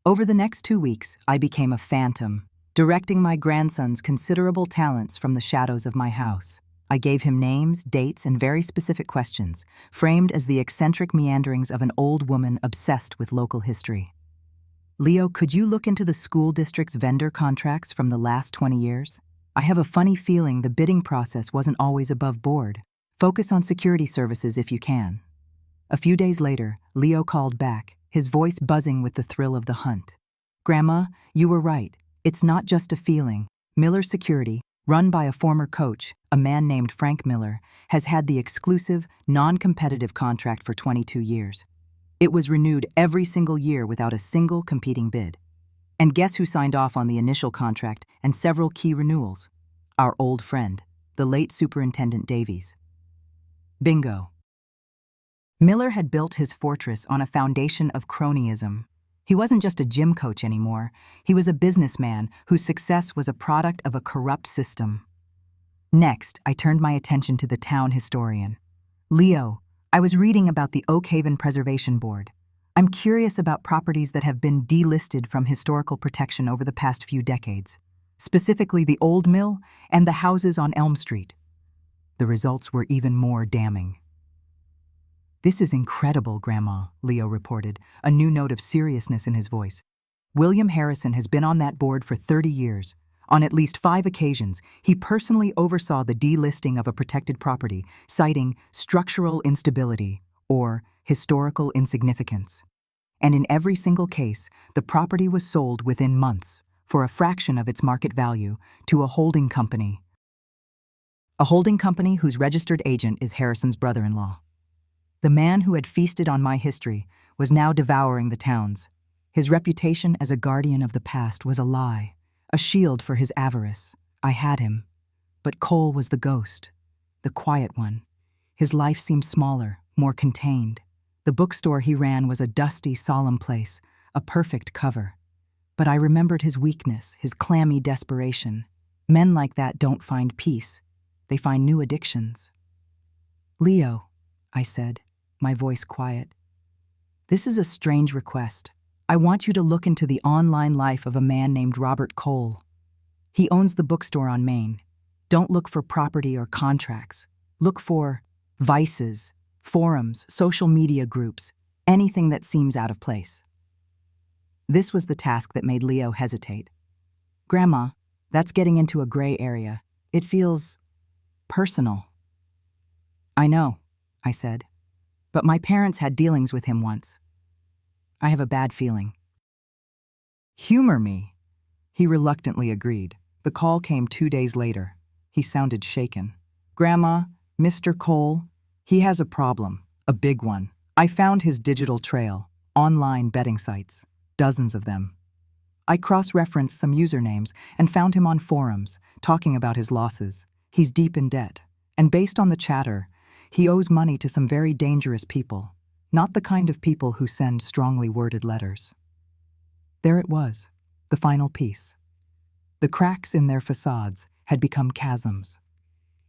Over the next 2 weeks, I became a phantom, directing my grandson's considerable talents from the shadows of my house. I gave him names, dates, and very specific questions, framed as the eccentric meanderings of an old woman obsessed with local history. "Leo, could you look into the school district's vendor contracts from the last 20 years? I have a funny feeling the bidding process wasn't always above board. Focus on security services if you can." A few days later, Leo called back, his voice buzzing with the thrill of the hunt. "Grandma, you were right. It's not just a feeling. Miller Security, run by a former coach, a man named Frank Miller, has had the exclusive, non-competitive contract for 22 years. It was renewed every single year without a single competing bid. And guess who signed off on the initial contract and several key renewals? Our old friend, the late Superintendent Davies. Bingo. Miller had built his fortress on a foundation of cronyism. He wasn't just a gym coach anymore. He was a businessman whose success was a product of a corrupt system. Next, I turned my attention to the town historian. "Leo, I was reading about the Oak Haven Preservation Board. I'm curious about properties that have been delisted from historical protection over the past few decades, specifically the Old Mill and the houses on Elm Street. The results were even more damning. "This is incredible, Grandma," Leo reported, a new note of seriousness in his voice. "William Harrison has been on that board for 30 years. On at least 5 occasions, he personally oversaw the delisting of a protected property, citing structural instability or historical insignificance. And in every single case, the property was sold within months, for a fraction of its market value, to a holding company. A holding company whose registered agent is Harrison's brother-in-law. The man who had feasted on my history was now devouring the town's. His reputation as a guardian of the past was a lie, a shield for his avarice. I had him. But Cole was the ghost, the quiet one. His life seemed smaller, more contained. The bookstore he ran was a dusty, solemn place, a perfect cover. But I remembered his weakness, his clammy desperation. Men like that don't find peace. They find new addictions. "Leo," I said, my voice quiet. "This is a strange request. I want you to look into the online life of a man named Robert Cole. He owns the bookstore on Main. Don't look for property or contracts. Look for vices, forums, social media groups, anything that seems out of place." This was the task that made Leo hesitate. "Grandma, that's getting into a gray area. It feels personal." "I know," I said, "but my parents had dealings with him once. I have a bad feeling." "Humor me." He reluctantly agreed. The call came 2 days later. He sounded shaken. "Grandma, Mr. Cole, he has a problem, a big one. I found his digital trail, online betting sites, dozens of them. I cross-referenced some usernames and found him on forums, talking about his losses. He's deep in debt, and based on the chatter, he owes money to some very dangerous people, not the kind of people who send strongly worded letters." There it was, the final piece. The cracks in their facades had become chasms.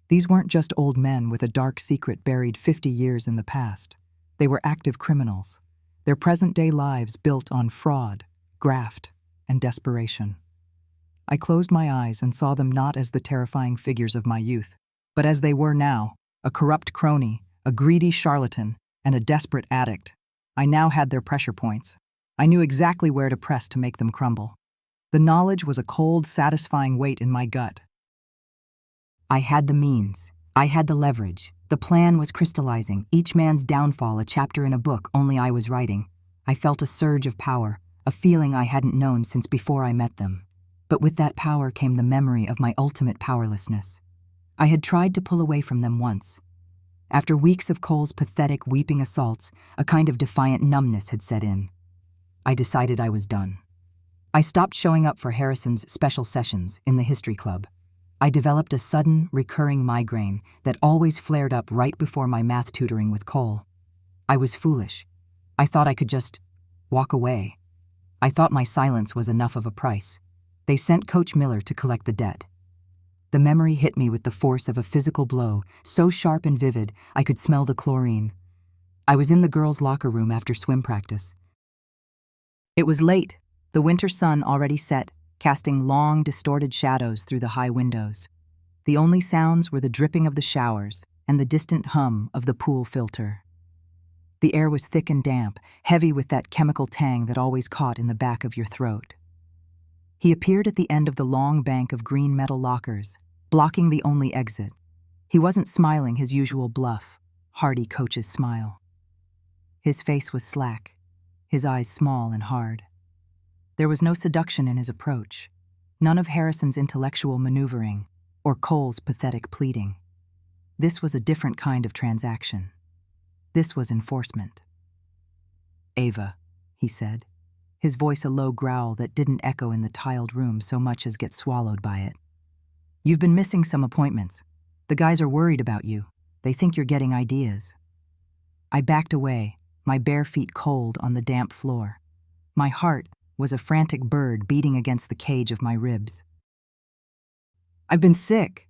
These weren't just old men with a dark secret buried 50 years in the past. They were active criminals, their present-day lives built on fraud, graft, and desperation. I closed my eyes and saw them not as the terrifying figures of my youth, but as they were now, a corrupt crony, a greedy charlatan, and a desperate addict. I now had their pressure points. I knew exactly where to press to make them crumble. The knowledge was a cold, satisfying weight in my gut. I had the means. I had the leverage. The plan was crystallizing, each man's downfall a chapter in a book only I was writing. I felt a surge of power, a feeling I hadn't known since before I met them. But with that power came the memory of my ultimate powerlessness. I had tried to pull away from them once. After weeks of Cole's pathetic, weeping assaults, a kind of defiant numbness had set in. I decided I was done. I stopped showing up for Harrison's special sessions in the history club. I developed a sudden, recurring migraine that always flared up right before my math tutoring with Cole. I was foolish. I thought I could just walk away. I thought my silence was enough of a price. They sent Coach Miller to collect the debt. The memory hit me with the force of a physical blow, so sharp and vivid I could smell the chlorine. I was in the girls' locker room after swim practice. It was late, the winter sun already set, casting long, distorted shadows through the high windows. The only sounds were the dripping of the showers and the distant hum of the pool filter. The air was thick and damp, heavy with that chemical tang that always caught in the back of your throat. He appeared at the end of the long bank of green metal lockers, blocking the only exit. He wasn't smiling his usual bluff, hearty coach's smile. His face was slack, his eyes small and hard. There was no seduction in his approach, none of Harrison's intellectual maneuvering or Cole's pathetic pleading. This was a different kind of transaction. This was enforcement. "Ava," he said, his voice a low growl that didn't echo in the tiled room so much as get swallowed by it. "You've been missing some appointments. The guys are worried about you. They think you're getting ideas." I backed away, my bare feet cold on the damp floor. My heart was a frantic bird beating against the cage of my ribs. "I've been sick."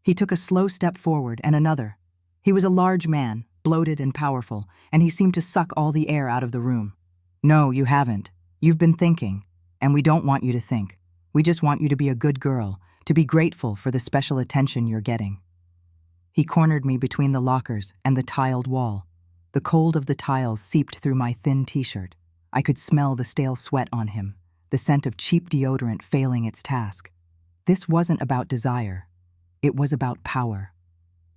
He took a slow step forward and another. He was a large man, bloated and powerful, and he seemed to suck all the air out of the room. "No, you haven't. You've been thinking, and we don't want you to think. We just want you to be a good girl, to be grateful for the special attention you're getting." He cornered me between the lockers and the tiled wall. The cold of the tiles seeped through my thin t-shirt. I could smell the stale sweat on him, the scent of cheap deodorant failing its task. This wasn't about desire. It was about power.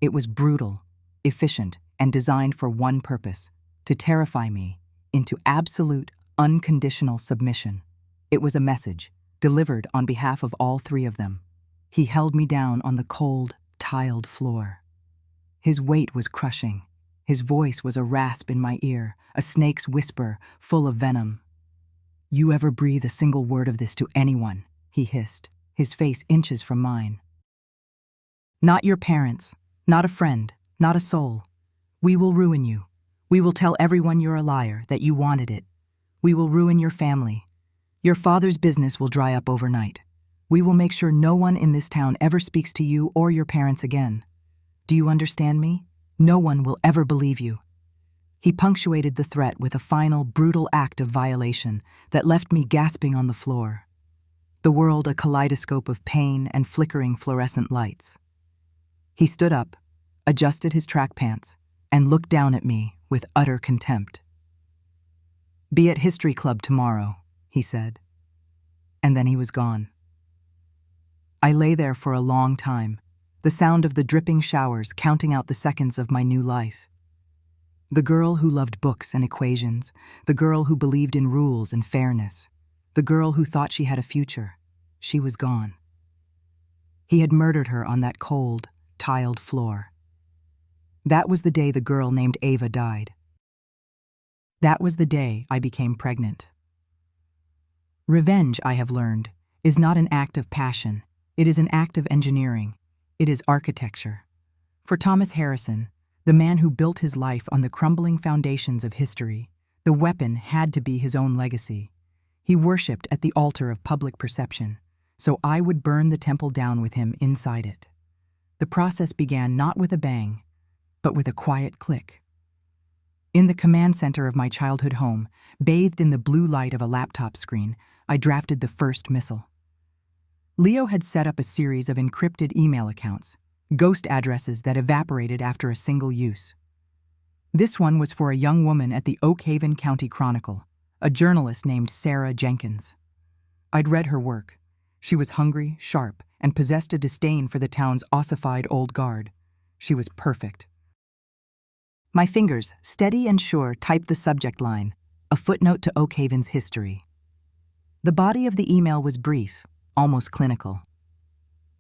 It was brutal, efficient, and designed for one purpose: to terrify me into absolute, unconditional submission. It was a message, delivered on behalf of all three of them. He held me down on the cold, tiled floor. His weight was crushing. His voice was a rasp in my ear, a snake's whisper, full of venom. "You ever breathe a single word of this to anyone," he hissed, his face inches from mine. "Not your parents, not a friend, not a soul. We will ruin you. We will tell everyone you're a liar, that you wanted it. We will ruin your family. Your father's business will dry up overnight. We will make sure no one in this town ever speaks to you or your parents again. Do you understand me? No one will ever believe you." He punctuated the threat with a final, brutal act of violation that left me gasping on the floor. The world a kaleidoscope of pain and flickering fluorescent lights. He stood up, adjusted his track pants, and looked down at me with utter contempt. "Be at History Club tomorrow," he said. And then he was gone. I lay there for a long time, the sound of the dripping showers counting out the seconds of my new life. The girl who loved books and equations, the girl who believed in rules and fairness, the girl who thought she had a future, she was gone. He had murdered her on that cold, tiled floor. That was the day the girl named Ava died. That was the day I became pregnant. Revenge, I have learned, is not an act of passion. It is an act of engineering. It is architecture. For Thomas Harrison, the man who built his life on the crumbling foundations of history, the weapon had to be his own legacy. He worshipped at the altar of public perception, so I would burn the temple down with him inside it. The process began not with a bang, but with a quiet click. In the command center of my childhood home, bathed in the blue light of a laptop screen, I drafted the first missile. Leo had set up a series of encrypted email accounts, ghost addresses that evaporated after a single use. This one was for a young woman at the Oak Haven County Chronicle, a journalist named Sarah Jenkins. I'd read her work. She was hungry, sharp, and possessed a disdain for the town's ossified old guard. She was perfect. My fingers, steady and sure, typed the subject line, a footnote to Oak Haven's history. The body of the email was brief, almost clinical.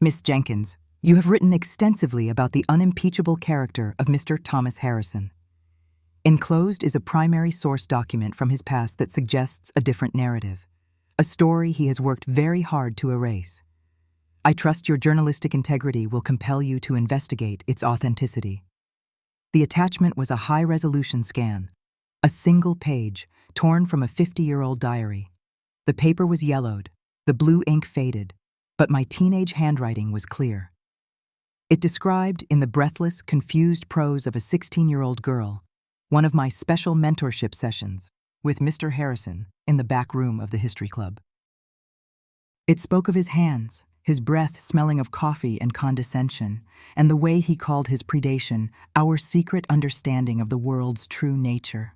"Miss Jenkins, you have written extensively about the unimpeachable character of Mr. Thomas Harrison. Enclosed is a primary source document from his past that suggests a different narrative, a story he has worked very hard to erase. I trust your journalistic integrity will compel you to investigate its authenticity." The attachment was a high-resolution scan, a single page torn from a 50-year-old diary. The paper was yellowed, the blue ink faded, but my teenage handwriting was clear. It described, in the breathless, confused prose of a 16-year-old girl, one of my special mentorship sessions with Mr. Harrison in the back room of the History Club. It spoke of his hands, his breath smelling of coffee and condescension, and the way he called his predation our secret understanding of the world's true nature.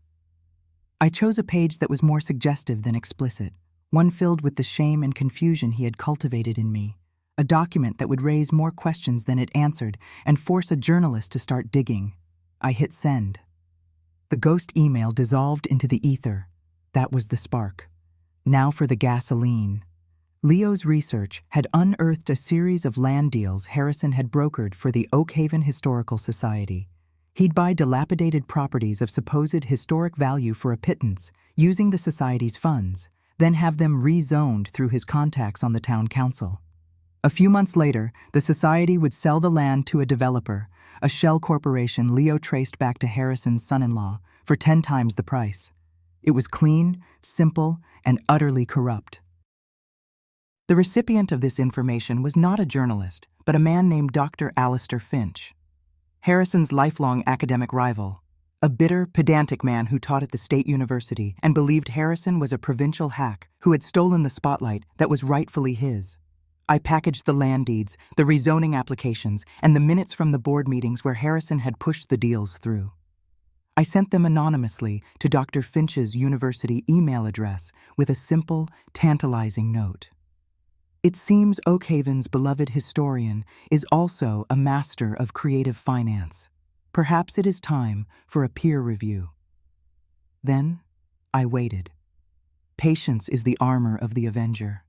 I chose a page that was more suggestive than explicit, one filled with the shame and confusion he had cultivated in me, a document that would raise more questions than it answered and force a journalist to start digging. I hit send. The ghost email dissolved into the ether. That was the spark. Now for the gasoline. Leo's research had unearthed a series of land deals Harrison had brokered for the Oak Haven Historical Society. He'd buy dilapidated properties of supposed historic value for a pittance, using the society's funds, then have them rezoned through his contacts on the town council. A few months later, the society would sell the land to a developer, a shell corporation Leo traced back to Harrison's son-in-law, for 10 times the price. It was clean, simple, and utterly corrupt. The recipient of this information was not a journalist, but a man named Dr. Alistair Finch, Harrison's lifelong academic rival. a bitter, pedantic man who taught at the state university and believed Harrison was a provincial hack who had stolen the spotlight that was rightfully his. I packaged the land deeds, the rezoning applications, and the minutes from the board meetings where Harrison had pushed the deals through. I sent them anonymously to Dr. Finch's university email address with a simple, tantalizing note. It seems Oakhaven's beloved historian is also a master of creative finance. Perhaps it is time for a peer review. Then I waited. Patience is the armor of the Avenger.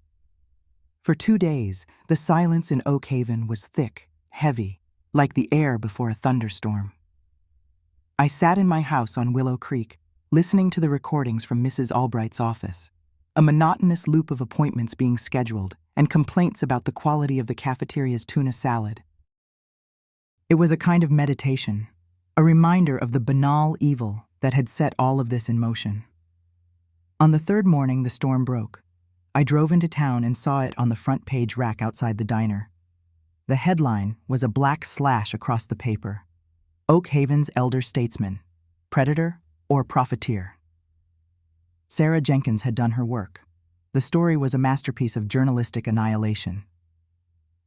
For 2 days, the silence in Oakhaven was thick, heavy, like the air before a thunderstorm. I sat in my house on Willow Creek, listening to the recordings from Mrs. Albright's office, a monotonous loop of appointments being scheduled and complaints about the quality of the cafeteria's tuna salad. It was a kind of meditation, a reminder of the banal evil that had set all of this in motion. On the 3rd morning, the storm broke. I drove into town and saw it on the front page rack outside the diner. The headline was a black slash across the paper: Oakhaven's elder statesman, predator or profiteer. Sarah Jenkins had done her work. The story was a masterpiece of journalistic annihilation.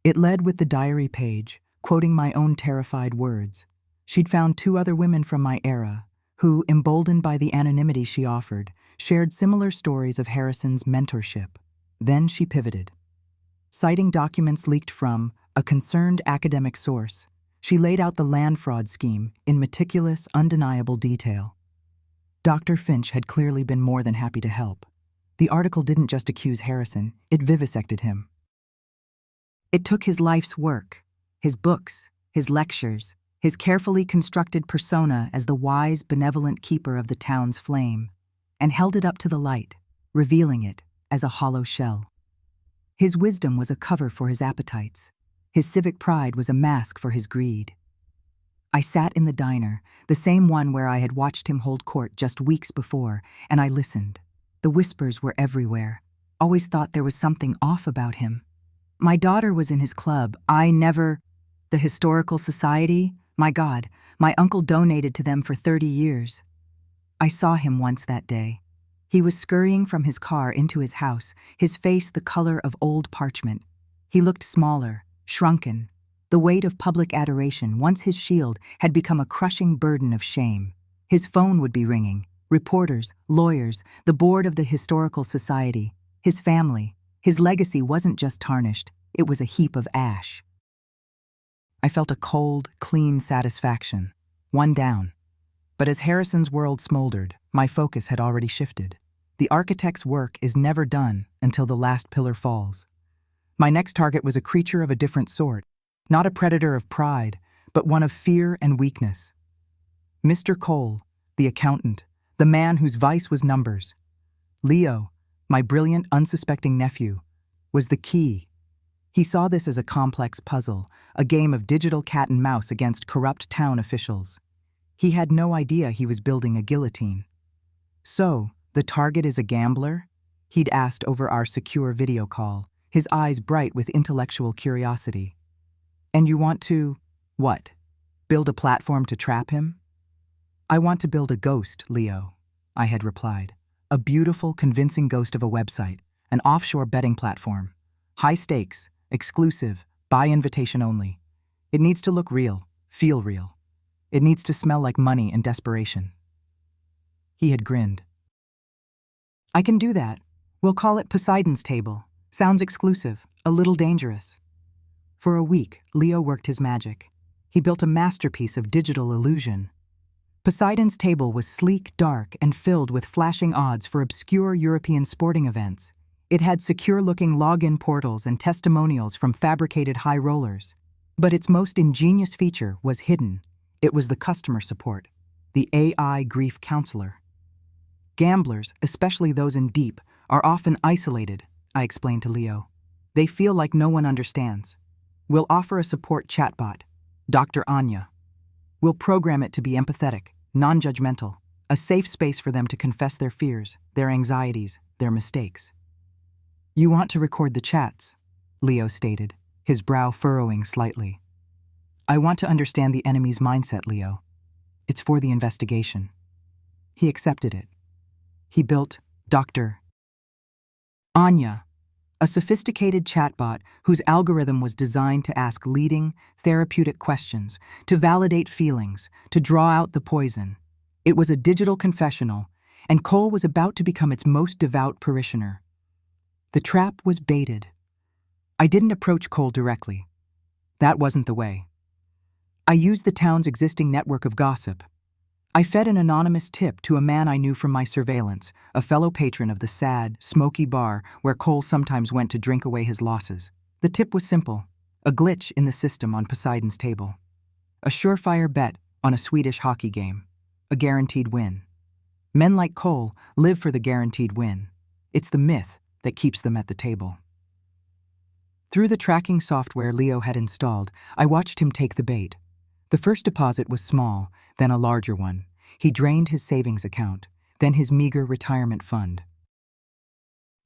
It led with the diary page, quoting my own terrified words. She'd found 2 other women from my era who, emboldened by the anonymity she offered, shared similar stories of Harrison's mentorship. Then she pivoted. Citing documents leaked from a concerned academic source, she laid out the land fraud scheme in meticulous, undeniable detail. Dr. Finch had clearly been more than happy to help. The article didn't just accuse Harrison, it vivisected him. It took his life's work, his books, his lectures, his carefully constructed persona as the wise, benevolent keeper of the town's flame, and held it up to the light, revealing it as a hollow shell. His wisdom was a cover for his appetites. His civic pride was a mask for his greed. I sat in the diner, the same one where I had watched him hold court just weeks before, and I listened. The whispers were everywhere. Always thought there was something off about him. My daughter was in his club. The Historical Society? My God, my uncle donated to them for 30 years. I saw him once that day. He was scurrying from his car into his house, his face the color of old parchment. He looked smaller, shrunken. The weight of public adoration, once his shield, had become a crushing burden of shame. His phone would be ringing. Reporters, lawyers, the board of the Historical Society, his family. His legacy wasn't just tarnished, it was a heap of ash. I felt a cold, clean satisfaction, one down. But as Harrison's world smoldered, my focus had already shifted. The architect's work is never done until the last pillar falls. My next target was a creature of a different sort, not a predator of pride, but one of fear and weakness. Mr. Cole, the accountant, the man whose vice was numbers. Leo, my brilliant, unsuspecting nephew, was the key. He saw this as a complex puzzle, a game of digital cat and mouse against corrupt town officials. He had no idea he was building a guillotine. So, the target is a gambler? He'd asked over our secure video call, his eyes bright with intellectual curiosity. And you want to, what? Build a platform to trap him? I want to build a ghost, Leo, I had replied. A beautiful, convincing ghost of a website, an offshore betting platform. High stakes, exclusive, by invitation only. It needs to look real, feel real. It needs to smell like money and desperation. He had grinned. I can do that. We'll call it Poseidon's Table. Sounds exclusive, a little dangerous. For a week, Leo worked his magic. He built a masterpiece of digital illusion. Poseidon's Table was sleek, dark, and filled with flashing odds for obscure European sporting events. It had secure-looking login portals and testimonials from fabricated high rollers. But its most ingenious feature was hidden. It was the customer support, the AI grief counselor. Gamblers, especially those in deep, are often isolated, I explained to Leo. They feel like no one understands. We'll offer a support chatbot, Dr. Anya. We'll program it to be empathetic, non-judgmental, a safe space for them to confess their fears, their anxieties, their mistakes. You want to record the chats, Leo stated, his brow furrowing slightly. I want to understand the enemy's mindset, Leo. It's for the investigation. He accepted it. He built Dr. Anya, a sophisticated chatbot whose algorithm was designed to ask leading, therapeutic questions, to validate feelings, to draw out the poison. It was a digital confessional, and Cole was about to become its most devout parishioner. The trap was baited. I didn't approach Cole directly. That wasn't the way. I used the town's existing network of gossip. I fed an anonymous tip to a man I knew from my surveillance, a fellow patron of the sad, smoky bar where Cole sometimes went to drink away his losses. The tip was simple, a glitch in the system on Poseidon's table. A surefire bet on a Swedish hockey game, a guaranteed win. Men like Cole live for the guaranteed win. It's the myth that keeps them at the table. Through the tracking software Leo had installed, I watched him take the bait. The first deposit was small, then a larger one. He drained his savings account, then his meager retirement fund.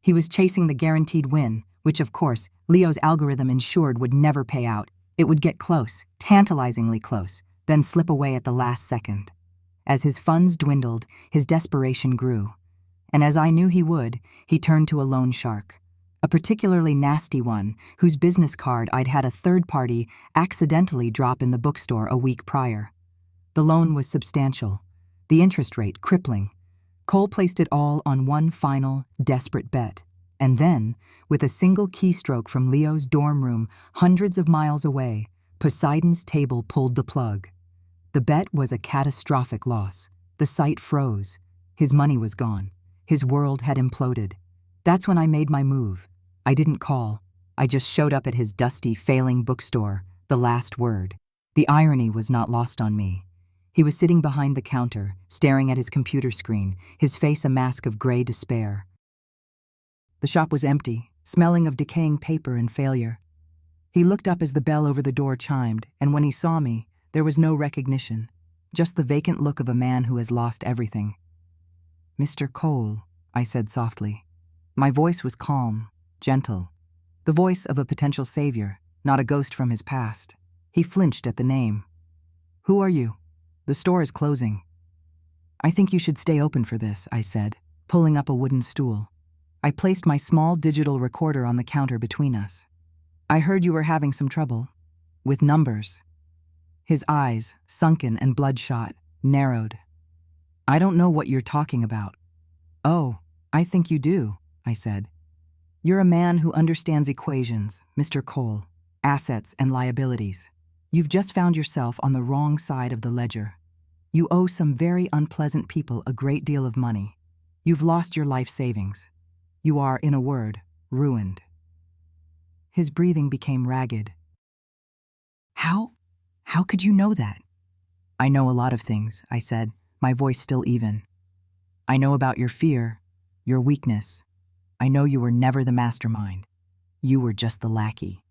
He was chasing the guaranteed win, which of course, Leo's algorithm ensured would never pay out. It would get close, tantalizingly close, then slip away at the last second. As his funds dwindled, his desperation grew. And as I knew he would, he turned to a loan shark. A particularly nasty one, whose business card I'd had a third party accidentally drop in the bookstore a week prior. The loan was substantial, the interest rate crippling. Cole placed it all on one final, desperate bet. And then, with a single keystroke from Leo's dorm room hundreds of miles away, Poseidon's table pulled the plug. The bet was a catastrophic loss. The site froze. His money was gone. His world had imploded. That's when I made my move. I didn't call. I just showed up at his dusty, failing bookstore, The Last Word. The irony was not lost on me. He was sitting behind the counter, staring at his computer screen, his face a mask of gray despair. The shop was empty, smelling of decaying paper and failure. He looked up as the bell over the door chimed, and when he saw me, there was no recognition, just the vacant look of a man who has lost everything. "Mr. Cole," I said softly. My voice was calm, gentle, the voice of a potential savior, not a ghost from his past. He flinched at the name. "Who are you? The store is closing." "I think you should stay open for this," I said, pulling up a wooden stool. I placed my small digital recorder on the counter between us. "I heard you were having some trouble. With numbers." His eyes, sunken and bloodshot, narrowed. "I don't know what you're talking about." "Oh, I think you do," I said. "You're a man who understands equations, Mr. Cole, assets and liabilities. You've just found yourself on the wrong side of the ledger. You owe some very unpleasant people a great deal of money. You've lost your life savings. You are, in a word, ruined." His breathing became ragged. How could you know that?" "I know a lot of things," I said, my voice still even. "I know about your fear, your weakness. I know you were never the mastermind. You were just the lackey.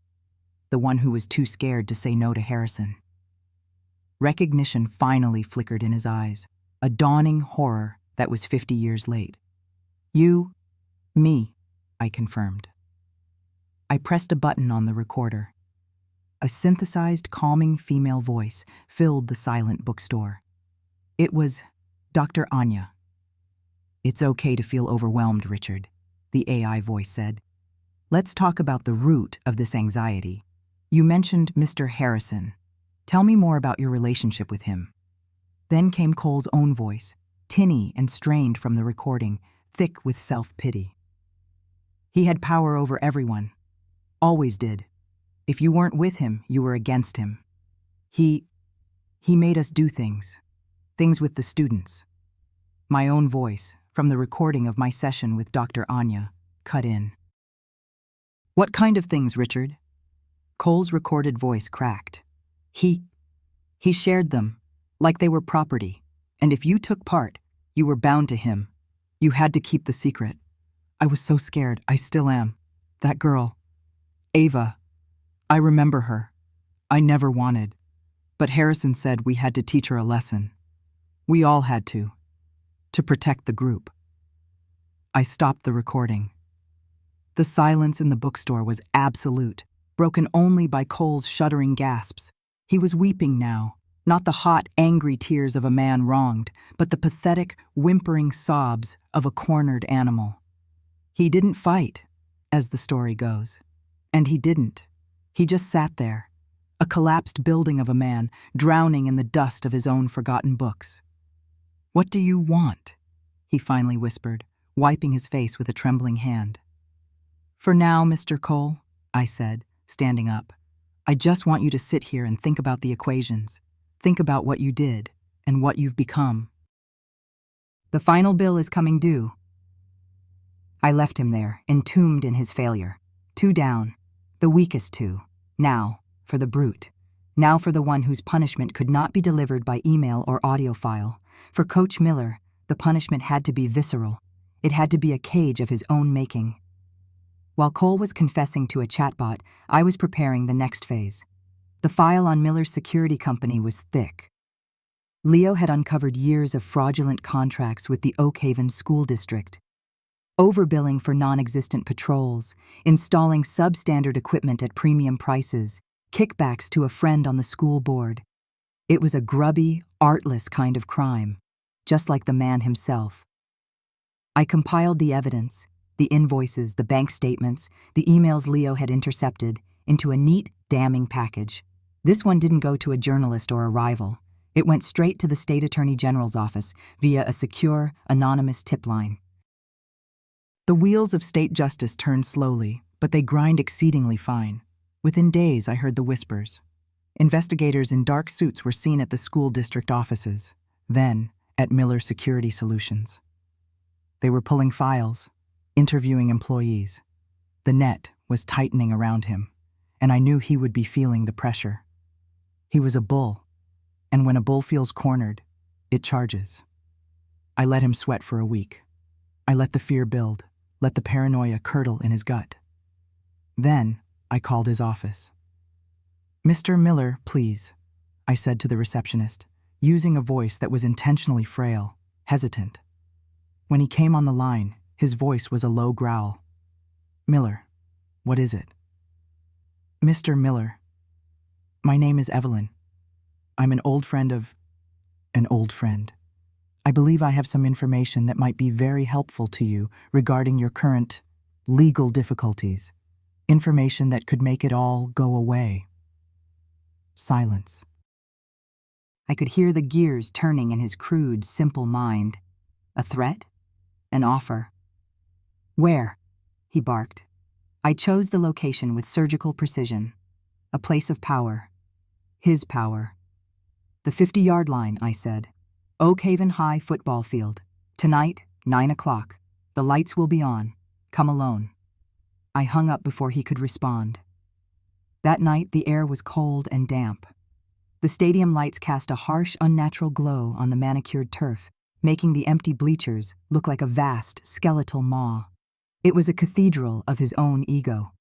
The one who was too scared to say no to Harrison." Recognition finally flickered in his eyes, a dawning horror that was 50 years late. Me, I confirmed. I pressed a button on the recorder. A synthesized, calming female voice filled the silent bookstore. It was Dr. Anya. "It's okay to feel overwhelmed, Richard," the AI voice said. "Let's talk about the root of this anxiety. You mentioned Mr. Harrison. Tell me more about your relationship with him." Then came Cole's own voice, tinny and strained from the recording, thick with self-pity. "He had power over everyone. Always did. If you weren't with him, you were against him. He made us do things with the students." My own voice, from the recording of my session with Dr. Anya, cut in. "What kind of things, Richard?" Cole's recorded voice cracked. He shared them, like they were property, and if you took part, you were bound to him. You had to keep the secret. I was so scared, I still am. That girl, Ava, I remember her. I never wanted. But Harrison said we had to teach her a lesson. We all had to protect the group. I stopped the recording. The silence in the bookstore was absolute, broken only by Cole's shuddering gasps. He was weeping now, Not the hot, angry tears of a man wronged, but the pathetic, whimpering sobs of a cornered animal. He didn't fight, as the story goes. And he didn't. He just sat there, a collapsed building of a man, drowning in the dust of his own forgotten books. "What do you want?" he finally whispered, wiping his face with a trembling hand. "For now, Mr. Cole," I said, standing up, "I just want you to sit here and think about the equations. Think about what you did and what you've become. The final bill is coming due." I left him there, entombed in his failure. 2 down, the weakest 2. Now, for the brute. Now for the one whose punishment could not be delivered by email or audio file. For Coach Miller, the punishment had to be visceral. It had to be a cage of his own making. While Cole was confessing to a chatbot, I was preparing the next phase. The file on Miller's security company was thick. Leo had uncovered years of fraudulent contracts with the Oak Haven School District. Overbilling for non-existent patrols, installing substandard equipment at premium prices, kickbacks to a friend on the school board. It was a grubby, artless kind of crime, just like the man himself. I compiled the evidence, the invoices, the bank statements, the emails Leo had intercepted, into a neat, damning package. This one didn't go to a journalist or a rival. It went straight to the State Attorney General's office via a secure, anonymous tip line. The wheels of state justice turn slowly, but they grind exceedingly fine. Within days, I heard the whispers. Investigators in dark suits were seen at the school district offices, then at Miller Security Solutions. They were pulling files, interviewing employees. The net was tightening around him, and I knew he would be feeling the pressure. He was a bull, and when a bull feels cornered, it charges. I let him sweat for a week. I let the fear build, let the paranoia curdle in his gut. Then I called his office. "Mr. Miller, please," I said to the receptionist, using a voice that was intentionally frail, hesitant. When he came on the line, his voice was a low growl. "Miller, what is it?" "Mr. Miller, my name is Evelyn. I'm an old friend of an old friend. I believe I have some information that might be very helpful to you regarding your current legal difficulties. Information that could make it all go away." Silence. I could hear the gears turning in his crude, simple mind. A threat? An offer? "Where?" he barked. I chose the location with surgical precision. A place of power. His power. "The 50-yard line," I said. "Oak Haven High football field. Tonight, 9 o'clock. The lights will be on. Come alone." I hung up before he could respond. That night, the air was cold and damp. The stadium lights cast a harsh, unnatural glow on the manicured turf, making the empty bleachers look like a vast, skeletal maw. It was a cathedral of his own ego.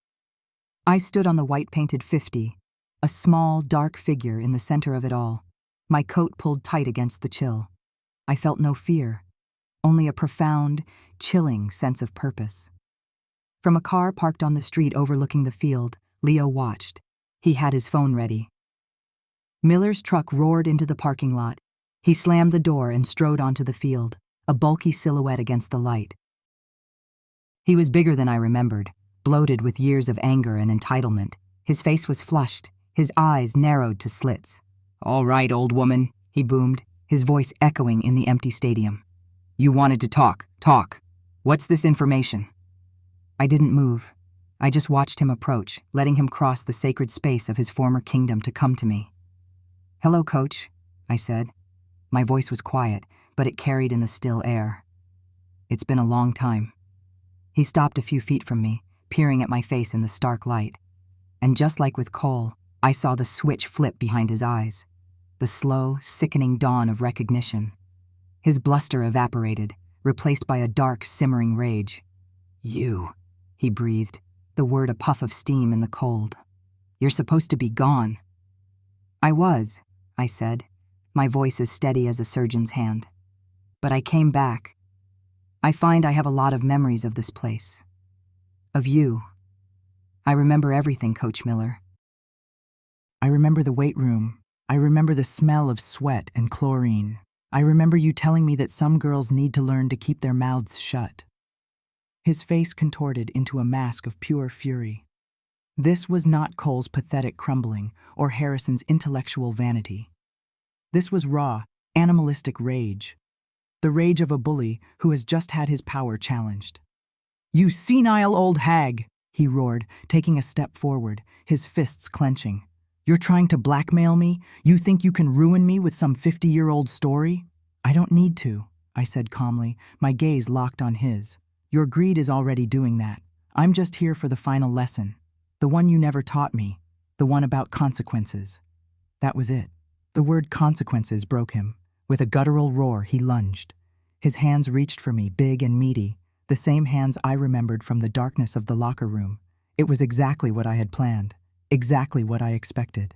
I stood on the white-painted 50, a small, dark figure in the center of it all, my coat pulled tight against the chill. I felt no fear, only a profound, chilling sense of purpose. From a car parked on the street overlooking the field, Leo watched. He had his phone ready. Miller's truck roared into the parking lot. He slammed the door and strode onto the field, a bulky silhouette against the light. He was bigger than I remembered, bloated with years of anger and entitlement. His face was flushed, his eyes narrowed to slits. "All right, old woman," he boomed, his voice echoing in the empty stadium. "You wanted to talk. What's this information?" I didn't move. I just watched him approach, letting him cross the sacred space of his former kingdom to come to me. "Hello, Coach," I said. My voice was quiet, but it carried in the still air. "It's been a long time." He stopped a few feet from me, peering at my face in the stark light. And just like with Cole, I saw the switch flip behind his eyes, the slow, sickening dawn of recognition. His bluster evaporated, replaced by a dark, simmering rage. "You," he breathed, the word a puff of steam in the cold. "You're supposed to be gone." "I was," I said, my voice as steady as a surgeon's hand. "But I came back. I find I have a lot of memories of this place. Of you. I remember everything, Coach Miller." "I remember the weight room, I remember the smell of sweat and chlorine. I remember you telling me that some girls need to learn to keep their mouths shut. His face contorted into a mask of pure fury. This was not Cole's pathetic crumbling or Harrison's intellectual vanity. This was raw, animalistic rage. The rage of a bully who has just had his power challenged. "You senile old hag!" he roared, taking a step forward, his fists clenching. "You're trying to blackmail me? You think you can ruin me with some 50-year-old story?" "I don't need to," I said calmly, my gaze locked on his. "Your greed is already doing that. I'm just here for the final lesson. The one you never taught me. The one about consequences." That was it. The word consequences broke him. With a guttural roar, he lunged. His hands reached for me, big and meaty, the same hands I remembered from the darkness of the locker room. It was exactly what I had planned, exactly what I expected.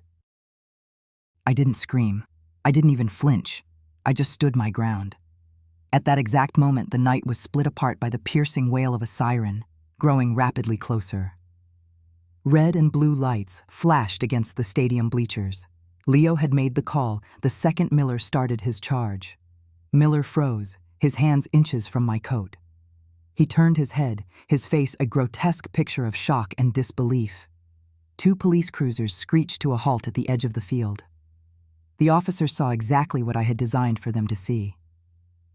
I didn't scream. I didn't even flinch. I just stood my ground. At that exact moment, the night was split apart by the piercing wail of a siren, growing rapidly closer. Red and blue lights flashed against the stadium bleachers. Leo had made the call the second Miller started his charge. Miller froze, his hands inches from my coat. He turned his head, his face a grotesque picture of shock and disbelief. 2 police cruisers screeched to a halt at the edge of the field. The officers saw exactly what I had designed for them to see.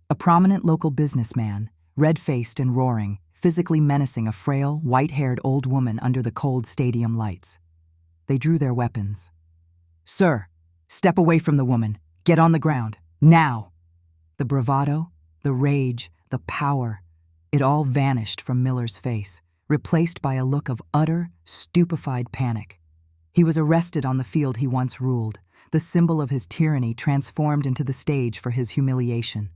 A prominent local businessman, red-faced and roaring, physically menacing a frail, white-haired old woman under the cold stadium lights. They drew their weapons. "Sir, step away from the woman. Get on the ground. Now!" The bravado, the rage, the power, it all vanished from Miller's face, replaced by a look of utter, stupefied panic. He was arrested on the field he once ruled, the symbol of his tyranny transformed into the stage for his humiliation.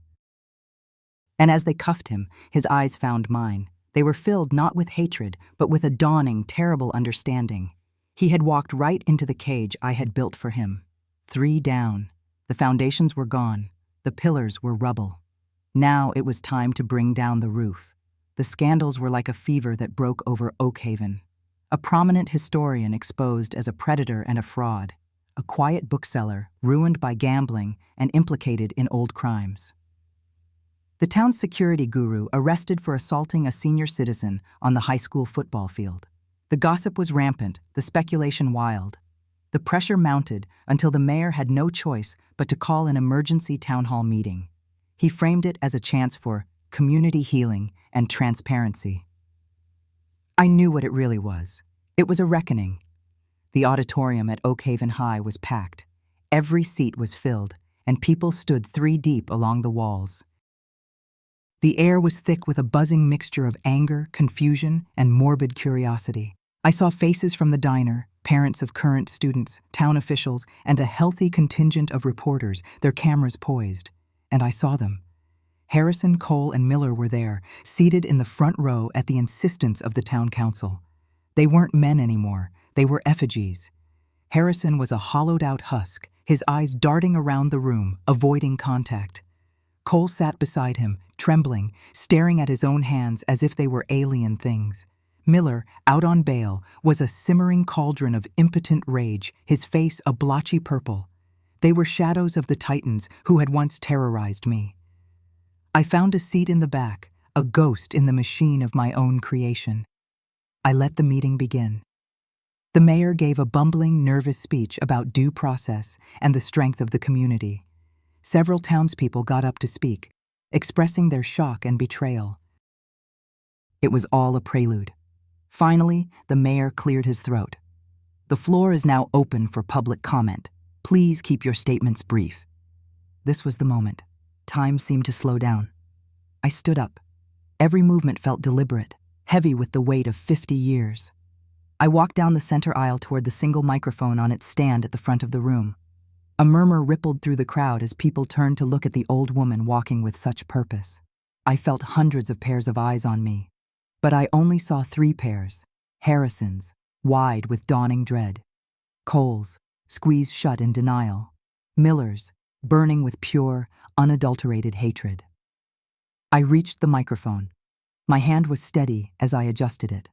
And as they cuffed him, his eyes found mine. They were filled not with hatred, but with a dawning, terrible understanding. He had walked right into the cage I had built for him. 3 down. The foundations were gone. The pillars were rubble. Now it was time to bring down the roof. The scandals were like a fever that broke over Oakhaven. A prominent historian exposed as a predator and a fraud. A quiet bookseller ruined by gambling and implicated in old crimes. The town's security guru arrested for assaulting a senior citizen on the high school football field. The gossip was rampant, the speculation wild. The pressure mounted until the mayor had no choice but to call an emergency town hall meeting. He framed it as a chance for community healing and transparency. I knew what it really was. It was a reckoning. The auditorium at Oakhaven High was packed. Every seat was filled, and people stood 3 deep along the walls. The air was thick with a buzzing mixture of anger, confusion, and morbid curiosity. I saw faces from the diner, parents of current students, town officials, and a healthy contingent of reporters, their cameras poised. And I saw them. Harrison, Cole, and Miller were there, seated in the front row at the insistence of the town council. They weren't men anymore. They were effigies. Harrison was a hollowed-out husk, his eyes darting around the room, avoiding contact. Cole sat beside him, trembling, staring at his own hands as if they were alien things. Miller, out on bail, was a simmering cauldron of impotent rage, his face a blotchy purple. They were shadows of the titans who had once terrorized me. I found a seat in the back, a ghost in the machine of my own creation. I let the meeting begin. The mayor gave a bumbling, nervous speech about due process and the strength of the community. Several townspeople got up to speak, expressing their shock and betrayal. It was all a prelude. Finally, the mayor cleared his throat. "The floor is now open for public comment. Please keep your statements brief." This was the moment. Time seemed to slow down. I stood up. Every movement felt deliberate, heavy with the weight of 50 years. I walked down the center aisle toward the single microphone on its stand at the front of the room. A murmur rippled through the crowd as people turned to look at the old woman walking with such purpose. I felt hundreds of pairs of eyes on me, but I only saw 3 pairs, Harrison's, wide with dawning dread, Cole's, squeezed shut in denial, Miller's, burning with pure, unadulterated hatred. I reached the microphone. My hand was steady as I adjusted it.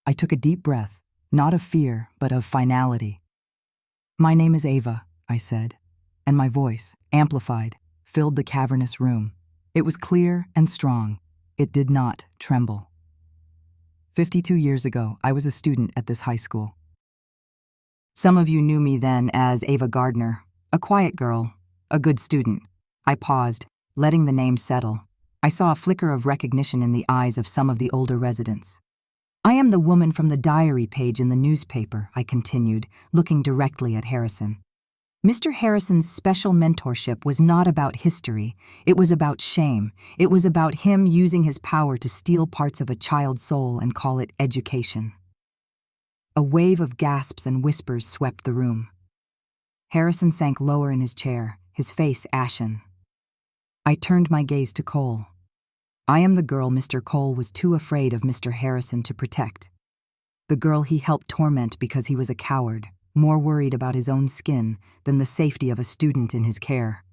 I took a deep breath, not of fear, but of finality. "My name is Ava. I said, and my voice, amplified, filled the cavernous room. It was clear and strong. It did not tremble. 52 years ago, I was a student at this high school. Some of you knew me then as Ava Gardner, a quiet girl, a good student. I paused, letting the name settle. I saw a flicker of recognition in the eyes of some of the older residents. I am the woman from the diary page in the newspaper, I continued, looking directly at Harrison. Mr. Harrison's special mentorship was not about history. It was about shame. It was about him using his power to steal parts of a child's soul and call it education. A wave of gasps and whispers swept the room. Harrison sank lower in his chair, his face ashen. I turned my gaze to Cole. I am the girl Mr. Cole was too afraid of Mr. Harrison to protect. The girl he helped torment because he was a coward, more worried about his own skin than the safety of a student in his care.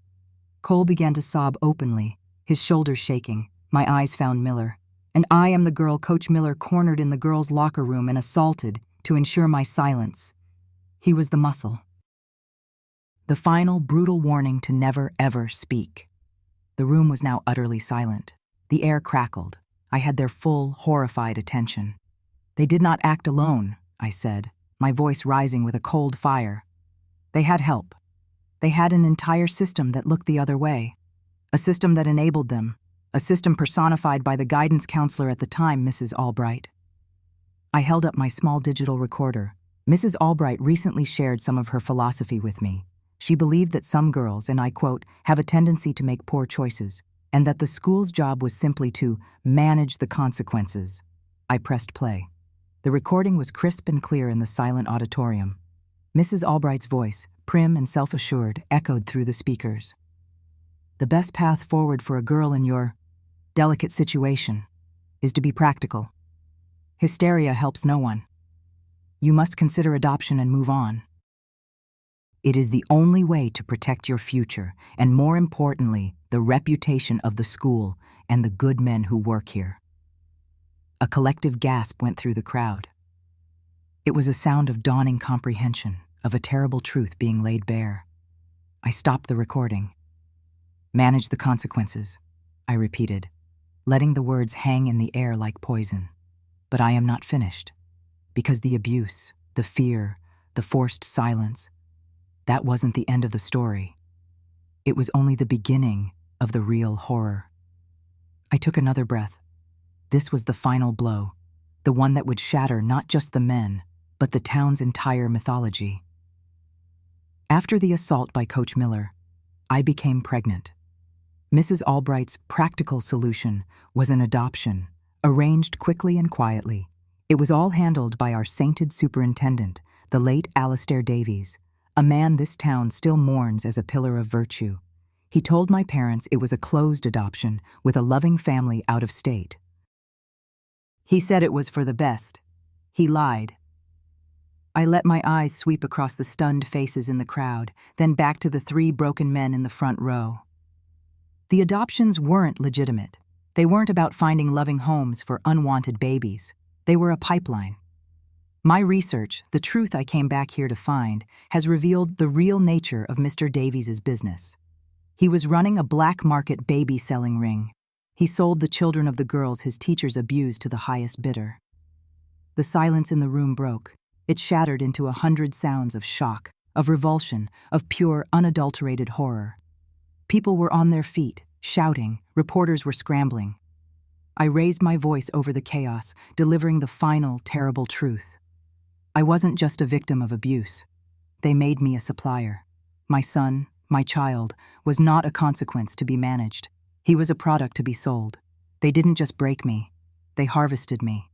Cole began to sob openly, his shoulders shaking. My eyes found Miller. And I am the girl Coach Miller cornered in the girls' locker room and assaulted to ensure my silence. He was the muscle. The final brutal warning to never, ever speak. The room was now utterly silent. The air crackled. I had their full, horrified attention. They did not act alone, I said, my voice rising with a cold fire. They had help. They had an entire system that looked the other way. A system that enabled them. A system personified by the guidance counselor at the time, Mrs. Albright. I held up my small digital recorder. Mrs. Albright recently shared some of her philosophy with me. She believed that some girls, and I quote, have a tendency to make poor choices, and that the school's job was simply to manage the consequences. I pressed play. The recording was crisp and clear in the silent auditorium. Mrs. Albright's voice, prim and self-assured, echoed through the speakers. The best path forward for a girl in your delicate situation is to be practical. Hysteria helps no one. You must consider adoption and move on. It is the only way to protect your future, and more importantly, the reputation of the school and the good men who work here. A collective gasp went through the crowd. It was a sound of dawning comprehension, of a terrible truth being laid bare. I stopped the recording. Manage the consequences, I repeated, letting the words hang in the air like poison. But I am not finished, because the abuse, the fear, the forced silence, that wasn't the end of the story. It was only the beginning of the real horror. I took another breath. This was the final blow, the one that would shatter not just the men, but the town's entire mythology. After the assault by Coach Miller, I became pregnant. Mrs. Albright's practical solution was an adoption, arranged quickly and quietly. It was all handled by our sainted superintendent, the late Alistair Davies, a man this town still mourns as a pillar of virtue. He told my parents it was a closed adoption with a loving family out of state. He said it was for the best. He lied. I let my eyes sweep across the stunned faces in the crowd, then back to the 3 broken men in the front row. The adoptions weren't legitimate. They weren't about finding loving homes for unwanted babies. They were a pipeline. My research, the truth I came back here to find, has revealed the real nature of Mr. Davies' business. He was running a black market baby selling ring. He sold the children of the girls his teachers abused to the highest bidder. The silence in the room broke. It shattered into 100 sounds of shock, of revulsion, of pure, unadulterated horror. People were on their feet, shouting. Reporters were scrambling. I raised my voice over the chaos, delivering the final, terrible truth. I wasn't just a victim of abuse. They made me a supplier. My son, my child, was not a consequence to be managed. He was a product to be sold. They didn't just break me. They harvested me.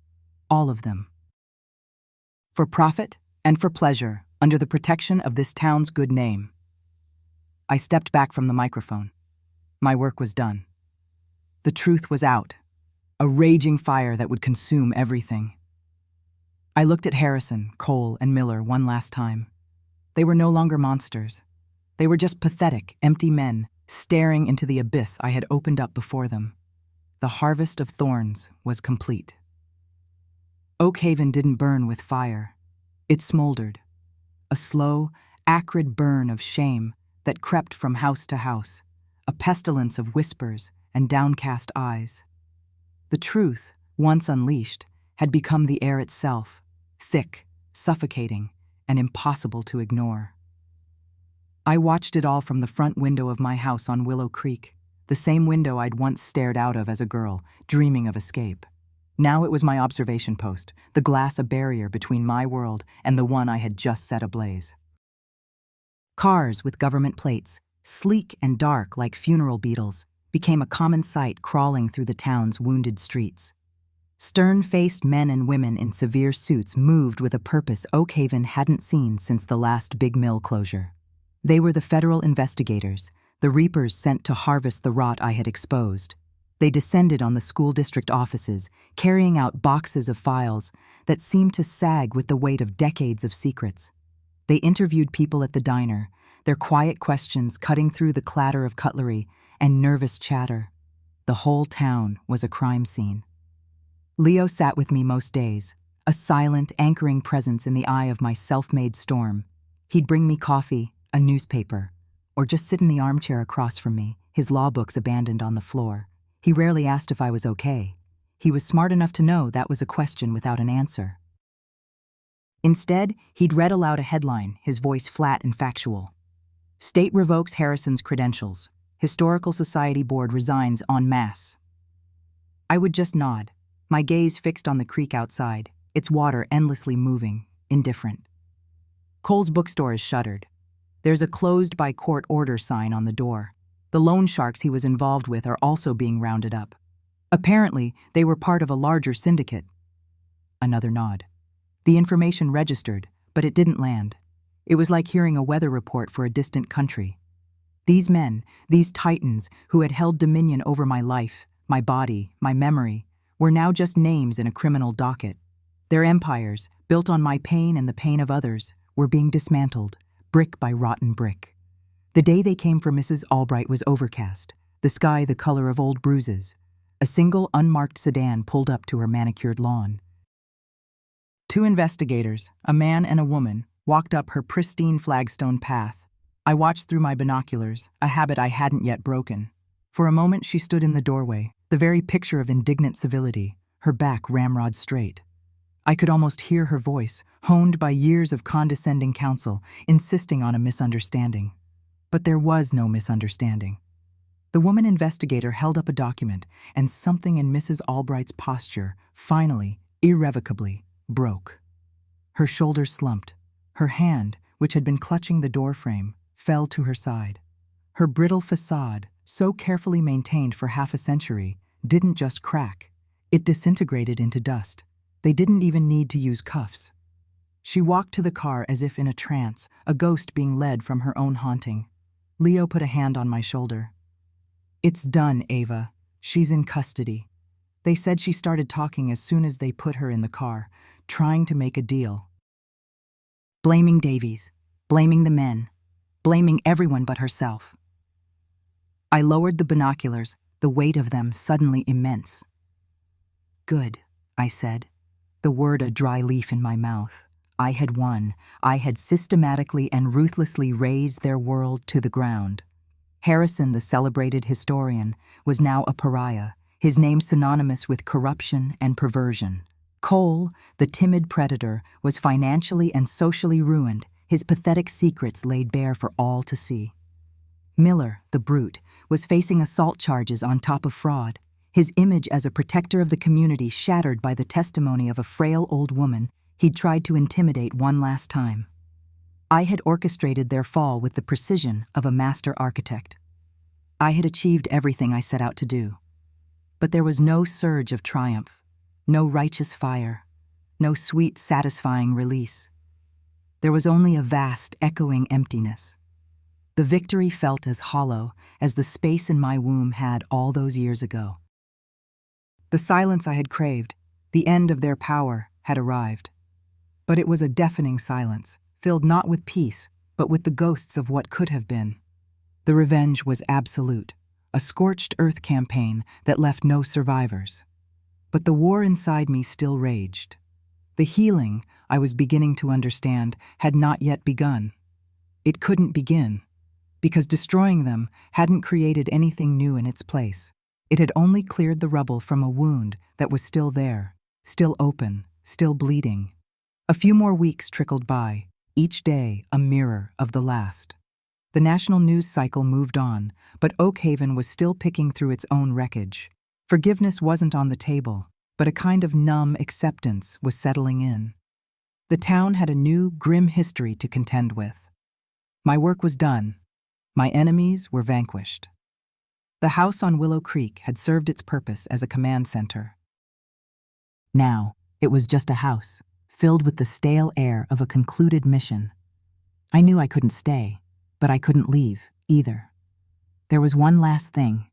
All of them. For profit and for pleasure, under the protection of this town's good name. I stepped back from the microphone. My work was done. The truth was out. A raging fire that would consume everything. I looked at Harrison, Cole, and Miller one last time. They were no longer monsters. They were just pathetic, empty men, staring into the abyss I had opened up before them. The harvest of thorns was complete. Oak Haven didn't burn with fire. It smoldered. A slow, acrid burn of shame that crept from house to house, a pestilence of whispers and downcast eyes. The truth, once unleashed, had become the air itself, thick, suffocating, and impossible to ignore. I watched it all from the front window of my house on Willow Creek, the same window I'd once stared out of as a girl, dreaming of escape. Now it was my observation post, the glass a barrier between my world and the one I had just set ablaze. Cars with government plates, sleek and dark like funeral beetles, became a common sight crawling through the town's wounded streets. Stern-faced men and women in severe suits moved with a purpose Oak Haven hadn't seen since the last big mill closure. They were the federal investigators, the reapers sent to harvest the rot I had exposed. They descended on the school district offices, carrying out boxes of files that seemed to sag with the weight of decades of secrets. They interviewed people at the diner, their quiet questions cutting through the clatter of cutlery and nervous chatter. The whole town was a crime scene. Leo sat with me most days, a silent, anchoring presence in the eye of my self-made storm. He'd bring me coffee, a newspaper, or just sit in the armchair across from me, his law books abandoned on the floor. He rarely asked if I was okay. He was smart enough to know that was a question without an answer. Instead, he'd read aloud a headline, his voice flat and factual. State revokes Harrison's credentials. Historical Society Board resigns en masse. I would just nod, my gaze fixed on the creek outside, its water endlessly moving, indifferent. Cole's bookstore is shuttered. There's a closed by court order sign on the door. The loan sharks he was involved with are also being rounded up. Apparently, they were part of a larger syndicate. Another nod. The information registered, but it didn't land. It was like hearing a weather report for a distant country. These men, these titans who had held dominion over my life, my body, my memory, were now just names in a criminal docket. Their empires, built on my pain and the pain of others, were being dismantled, brick by rotten brick. The day they came for Mrs. Albright was overcast, the sky the color of old bruises. A single unmarked sedan pulled up to her manicured lawn. 2 investigators, a man and a woman, walked up her pristine flagstone path. I watched through my binoculars, a habit I hadn't yet broken. For a moment she stood in the doorway, the very picture of indignant civility, her back ramrod straight. I could almost hear her voice, honed by years of condescending counsel, insisting on a misunderstanding. But there was no misunderstanding. The woman investigator held up a document, and something in Mrs. Albright's posture, finally, irrevocably, broke. Her shoulders slumped. Her hand, which had been clutching the doorframe, fell to her side. Her brittle facade, so carefully maintained for half a century, didn't just crack. It disintegrated into dust. They didn't even need to use cuffs. She walked to the car as if in a trance, a ghost being led from her own haunting. Leo put a hand on my shoulder. "It's done, Ava. She's in custody." They said she started talking as soon as they put her in the car, trying to make a deal. Blaming Davies, blaming the men, blaming everyone but herself. I lowered the binoculars, the weight of them suddenly immense. "Good," I said, the word a dry leaf in my mouth. I had won. I had systematically and ruthlessly razed their world to the ground. Harrison, the celebrated historian, was now a pariah, his name synonymous with corruption and perversion. Cole, the timid predator, was financially and socially ruined, his pathetic secrets laid bare for all to see. Miller, the brute, was facing assault charges on top of fraud, his image as a protector of the community shattered by the testimony of a frail old woman he'd tried to intimidate one last time. I had orchestrated their fall with the precision of a master architect. I had achieved everything I set out to do. But there was no surge of triumph, no righteous fire, no sweet, satisfying release. There was only a vast, echoing emptiness. The victory felt as hollow as the space in my womb had all those years ago. The silence I had craved, the end of their power, had arrived. But it was a deafening silence, filled not with peace, but with the ghosts of what could have been. The revenge was absolute, a scorched earth campaign that left no survivors. But the war inside me still raged. The healing, I was beginning to understand, had not yet begun. It couldn't begin, because destroying them hadn't created anything new in its place. It had only cleared the rubble from a wound that was still there, still open, still bleeding. A few more weeks trickled by, each day a mirror of the last. The national news cycle moved on, but Oak Haven was still picking through its own wreckage. Forgiveness wasn't on the table, but a kind of numb acceptance was settling in. The town had a new, grim history to contend with. My work was done. My enemies were vanquished. The house on Willow Creek had served its purpose as a command center. Now, it was just a house, filled with the stale air of a concluded mission. I knew I couldn't stay, but I couldn't leave, either. There was one last thing.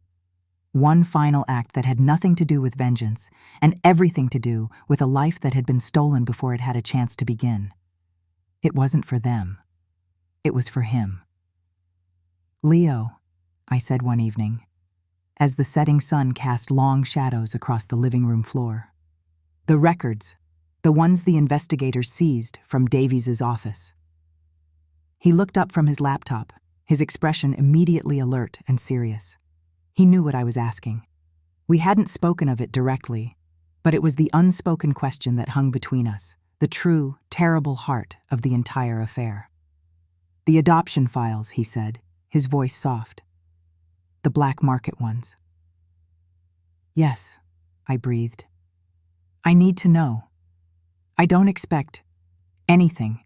One final act that had nothing to do with vengeance, and everything to do with a life that had been stolen before it had a chance to begin. It wasn't for them. It was for him. "Leo," I said one evening, as the setting sun cast long shadows across the living room floor. "The records, the ones the investigators seized from Davies's office." He looked up from his laptop, his expression immediately alert and serious. He knew what I was asking. We hadn't spoken of it directly, but it was the unspoken question that hung between us, the true, terrible heart of the entire affair. "The adoption files," he said, his voice soft. "The black market ones." "Yes," I breathed. "I need to know. I don't expect anything,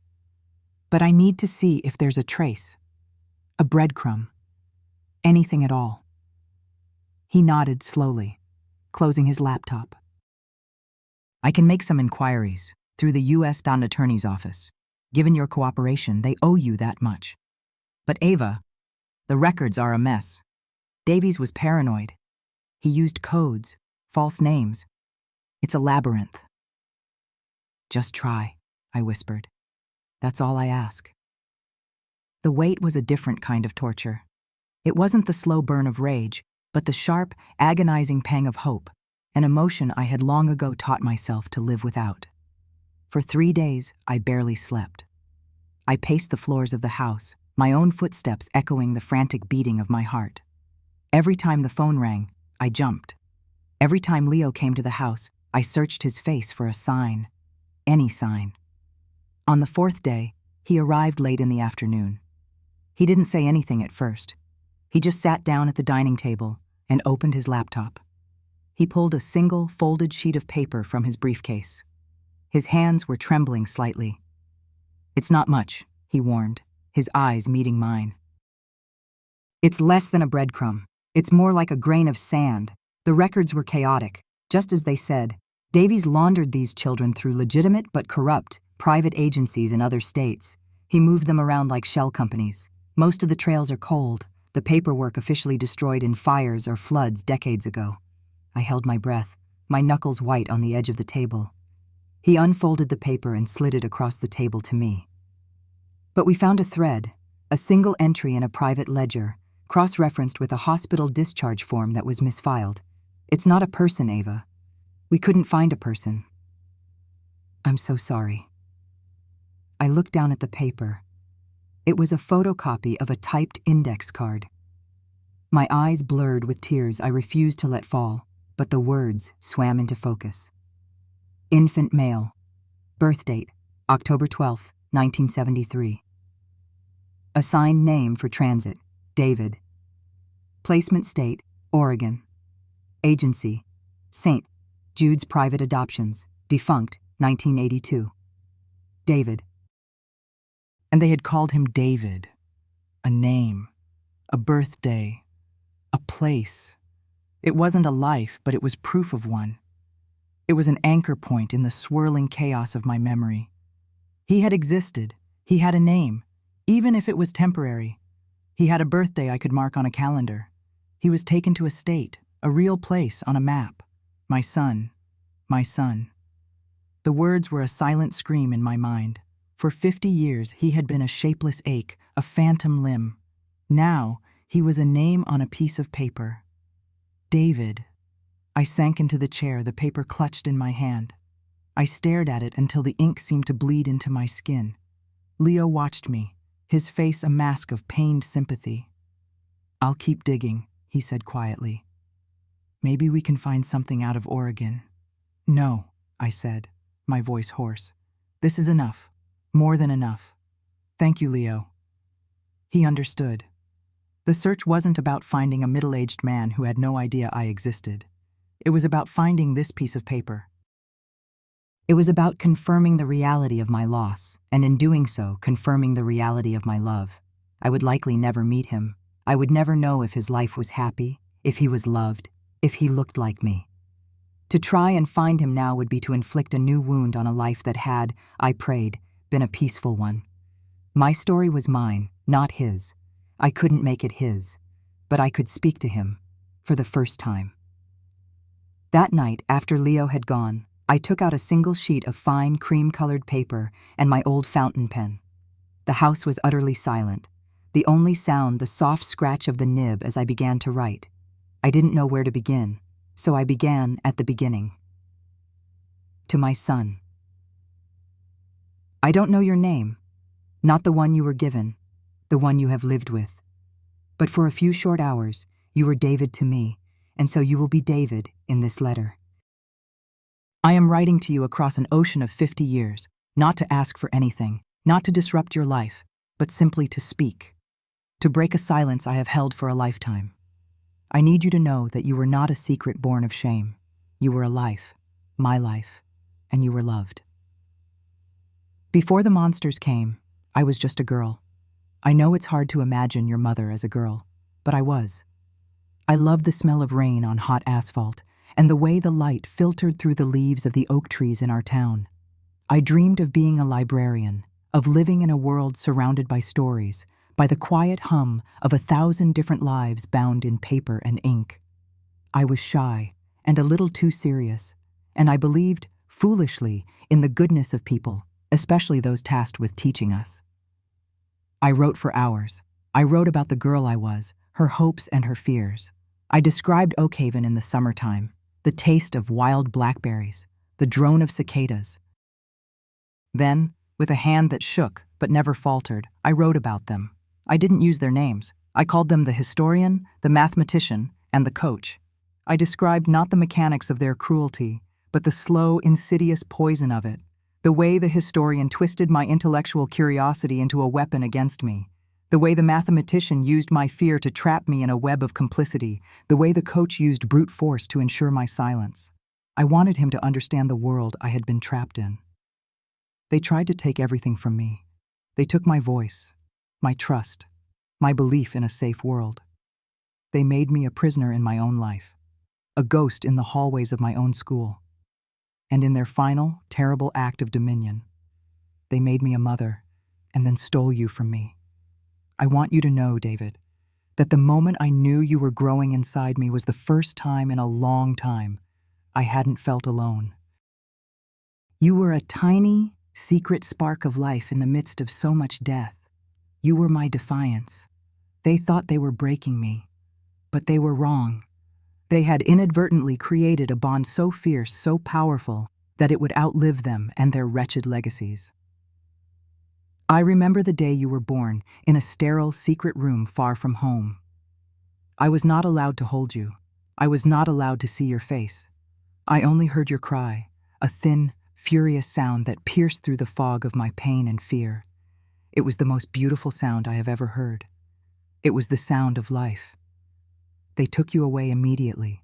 but I need to see if there's a trace, a breadcrumb, anything at all." He nodded slowly, closing his laptop. "I can make some inquiries through the U.S. Bound Attorney's Office. Given your cooperation, they owe you that much. But Ava, the records are a mess. Davies was paranoid. He used codes, false names. It's a labyrinth." "Just try," I whispered. "That's all I ask." The wait was a different kind of torture. It wasn't the slow burn of rage, but the sharp, agonizing pang of hope, an emotion I had long ago taught myself to live without. For 3 days, I barely slept. I paced the floors of the house, my own footsteps echoing the frantic beating of my heart. Every time the phone rang, I jumped. Every time Leo came to the house, I searched his face for a sign, any sign. On the 4th day, he arrived late in the afternoon. He didn't say anything at first. He just sat down at the dining table and opened his laptop. He pulled a single, folded sheet of paper from his briefcase. His hands were trembling slightly. "It's not much," he warned, his eyes meeting mine. "It's less than a breadcrumb. It's more like a grain of sand. The records were chaotic, just as they said. Davies laundered these children through legitimate but corrupt private agencies in other states. He moved them around like shell companies. Most of the trails are cold, the paperwork officially destroyed in fires or floods decades ago." I held my breath, my knuckles white on the edge of the table. He unfolded the paper and slid it across the table to me. "But we found a thread, a single entry in a private ledger, cross-referenced with a hospital discharge form that was misfiled. It's not a person, Ava. We couldn't find a person." "I'm so sorry." I looked down at the paper. It was a photocopy of a typed index card. My eyes blurred with tears I refused to let fall, but the words swam into focus. "Infant male. Birth date, October 12th, 1973. Assigned name for transit, David. Placement state, Oregon. Agency, St. Jude's Private Adoptions, defunct, 1982. David." And they had called him David. A name, a birthday, a place. It wasn't a life, but it was proof of one. It was an anchor point in the swirling chaos of my memory. He had existed. He had a name, even if it was temporary. He had a birthday I could mark on a calendar. He was taken to a state, a real place on a map. My son, my son. The words were a silent scream in my mind. For 50 years, he had been a shapeless ache, a phantom limb. Now, he was a name on a piece of paper. David. I sank into the chair, the paper clutched in my hand. I stared at it until the ink seemed to bleed into my skin. Leo watched me, his face a mask of pained sympathy. "I'll keep digging," he said quietly. "Maybe we can find something out of Oregon." "No," I said, my voice hoarse. "This is enough. More than enough. Thank you, Leo." He understood. The search wasn't about finding a middle-aged man who had no idea I existed. It was about finding this piece of paper. It was about confirming the reality of my loss, and in doing so, confirming the reality of my love. I would likely never meet him. I would never know if his life was happy, if he was loved, if he looked like me. To try and find him now would be to inflict a new wound on a life that had, I prayed, been a peaceful one. My story was mine, not his. I couldn't make it his, but I could speak to him, for the first time. That night, after Leo had gone, I took out a single sheet of fine cream-colored paper and my old fountain pen. The house was utterly silent, the only sound the soft scratch of the nib as I began to write. I didn't know where to begin, so I began at the beginning. To my son. I don't know your name, not the one you were given, the one you have lived with. But for a few short hours, you were David to me, and so you will be David in this letter. I am writing to you across an ocean of 50 years, not to ask for anything, not to disrupt your life, but simply to speak, to break a silence I have held for a lifetime. I need you to know that you were not a secret born of shame. You were a life, my life, and you were loved. Before the monsters came, I was just a girl. I know it's hard to imagine your mother as a girl, but I was. I loved the smell of rain on hot asphalt, and the way the light filtered through the leaves of the oak trees in our town. I dreamed of being a librarian, of living in a world surrounded by stories, by the quiet hum of 1,000 different lives bound in paper and ink. I was shy and a little too serious, and I believed, foolishly, in the goodness of people, especially those tasked with teaching us. I wrote for hours. I wrote about the girl I was, her hopes and her fears. I described Oakhaven in the summertime, the taste of wild blackberries, the drone of cicadas. Then, with a hand that shook but never faltered, I wrote about them. I didn't use their names. I called them the historian, the mathematician, and the coach. I described not the mechanics of their cruelty, but the slow, insidious poison of it, the way the historian twisted my intellectual curiosity into a weapon against me, the way the mathematician used my fear to trap me in a web of complicity, the way the coach used brute force to ensure my silence. I wanted him to understand the world I had been trapped in. They tried to take everything from me. They took my voice, my trust, my belief in a safe world. They made me a prisoner in my own life, a ghost in the hallways of my own school. And in their final, terrible act of dominion, they made me a mother and then stole you from me. I want you to know, David, that the moment I knew you were growing inside me was the first time in a long time I hadn't felt alone. You were a tiny, secret spark of life in the midst of so much death. You were my defiance. They thought they were breaking me, but they were wrong. They had inadvertently created a bond so fierce, so powerful, that it would outlive them and their wretched legacies. I remember the day you were born in a sterile, secret room far from home. I was not allowed to hold you. I was not allowed to see your face. I only heard your cry, a thin, furious sound that pierced through the fog of my pain and fear. It was the most beautiful sound I have ever heard. It was the sound of life. They took you away immediately,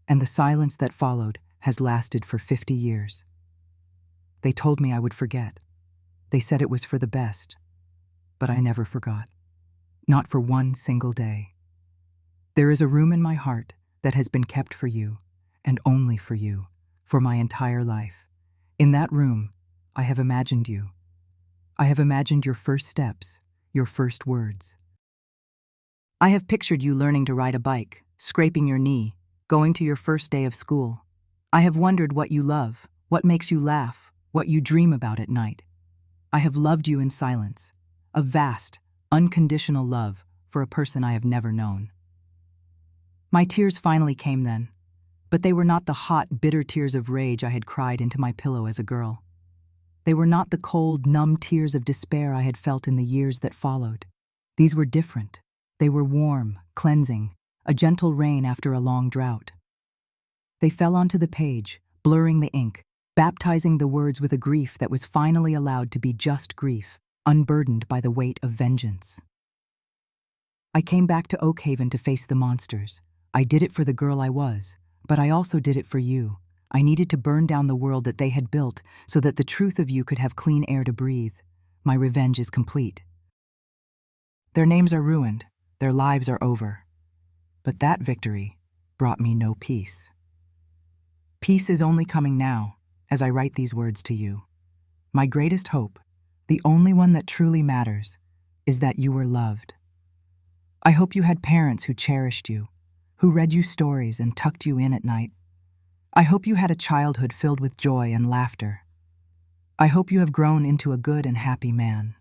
and the silence that followed has lasted for 50 years. They told me I would forget. They said it was for the best, but I never forgot. Not for one single day. There is a room in my heart that has been kept for you, and only for you, for my entire life. In that room, I have imagined you. I have imagined your first steps, your first words. I have pictured you learning to ride a bike, scraping your knee, going to your first day of school. I have wondered what you love, what makes you laugh, what you dream about at night. I have loved you in silence, a vast, unconditional love for a person I have never known. My tears finally came then, but they were not the hot, bitter tears of rage I had cried into my pillow as a girl. They were not the cold, numb tears of despair I had felt in the years that followed. These were different. They were warm, cleansing, a gentle rain after a long drought. They fell onto the page, blurring the ink, baptizing the words with a grief that was finally allowed to be just grief, unburdened by the weight of vengeance. I came back to Oakhaven to face the monsters. I did it for the girl I was, but I also did it for you. I needed to burn down the world that they had built so that the truth of you could have clean air to breathe. My revenge is complete. Their names are ruined, their lives are over. But that victory brought me no peace. Peace is only coming now, as I write these words to you. My greatest hope, the only one that truly matters, is that you were loved. I hope you had parents who cherished you, who read you stories and tucked you in at night. I hope you had a childhood filled with joy and laughter. I hope you have grown into a good and happy man.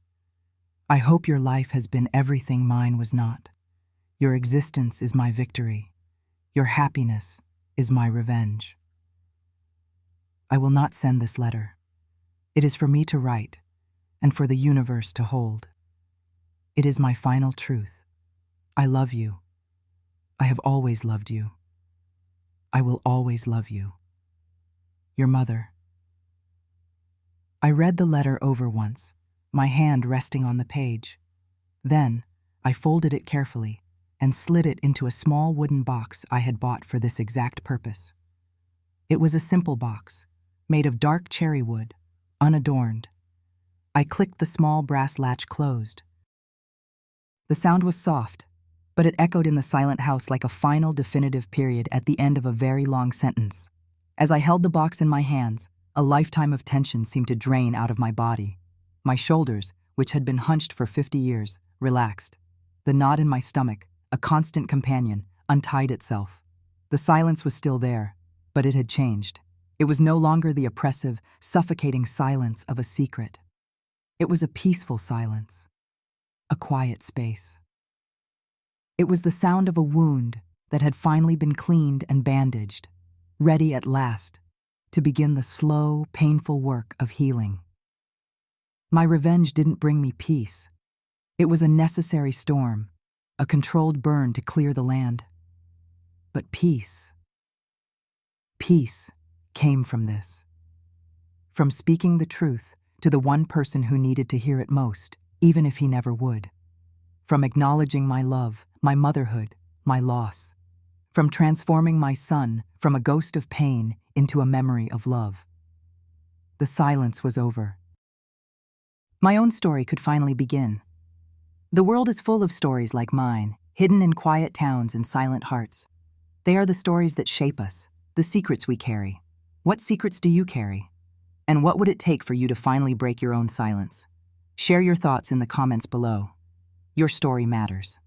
I hope your life has been everything mine was not. Your existence is my victory. Your happiness is my revenge. I will not send this letter. It is for me to write and for the universe to hold. It is my final truth. I love you. I have always loved you. I will always love you. Your mother. I read the letter over once, my hand resting on the page. Then, I folded it carefully and slid it into a small wooden box I had bought for this exact purpose. It was a simple box, made of dark cherry wood, unadorned. I clicked the small brass latch closed. The sound was soft, but it echoed in the silent house like a final definitive period at the end of a very long sentence. As I held the box in my hands, a lifetime of tension seemed to drain out of my body. My shoulders, which had been hunched for 50 years, relaxed. The knot in my stomach, a constant companion, untied itself. The silence was still there, but it had changed. It was no longer the oppressive, suffocating silence of a secret. It was a peaceful silence, a quiet space. It was the sound of a wound that had finally been cleaned and bandaged, ready at last to begin the slow, painful work of healing. My revenge didn't bring me peace. It was a necessary storm, a controlled burn to clear the land. But peace came from this. From speaking the truth to the one person who needed to hear it most, even if he never would. From acknowledging my love, my motherhood, my loss. From transforming my son from a ghost of pain into a memory of love. The silence was over. My own story could finally begin. The world is full of stories like mine, hidden in quiet towns and silent hearts. They are the stories that shape us, the secrets we carry. What secrets do you carry? And what would it take for you to finally break your own silence? Share your thoughts in the comments below. Your story matters.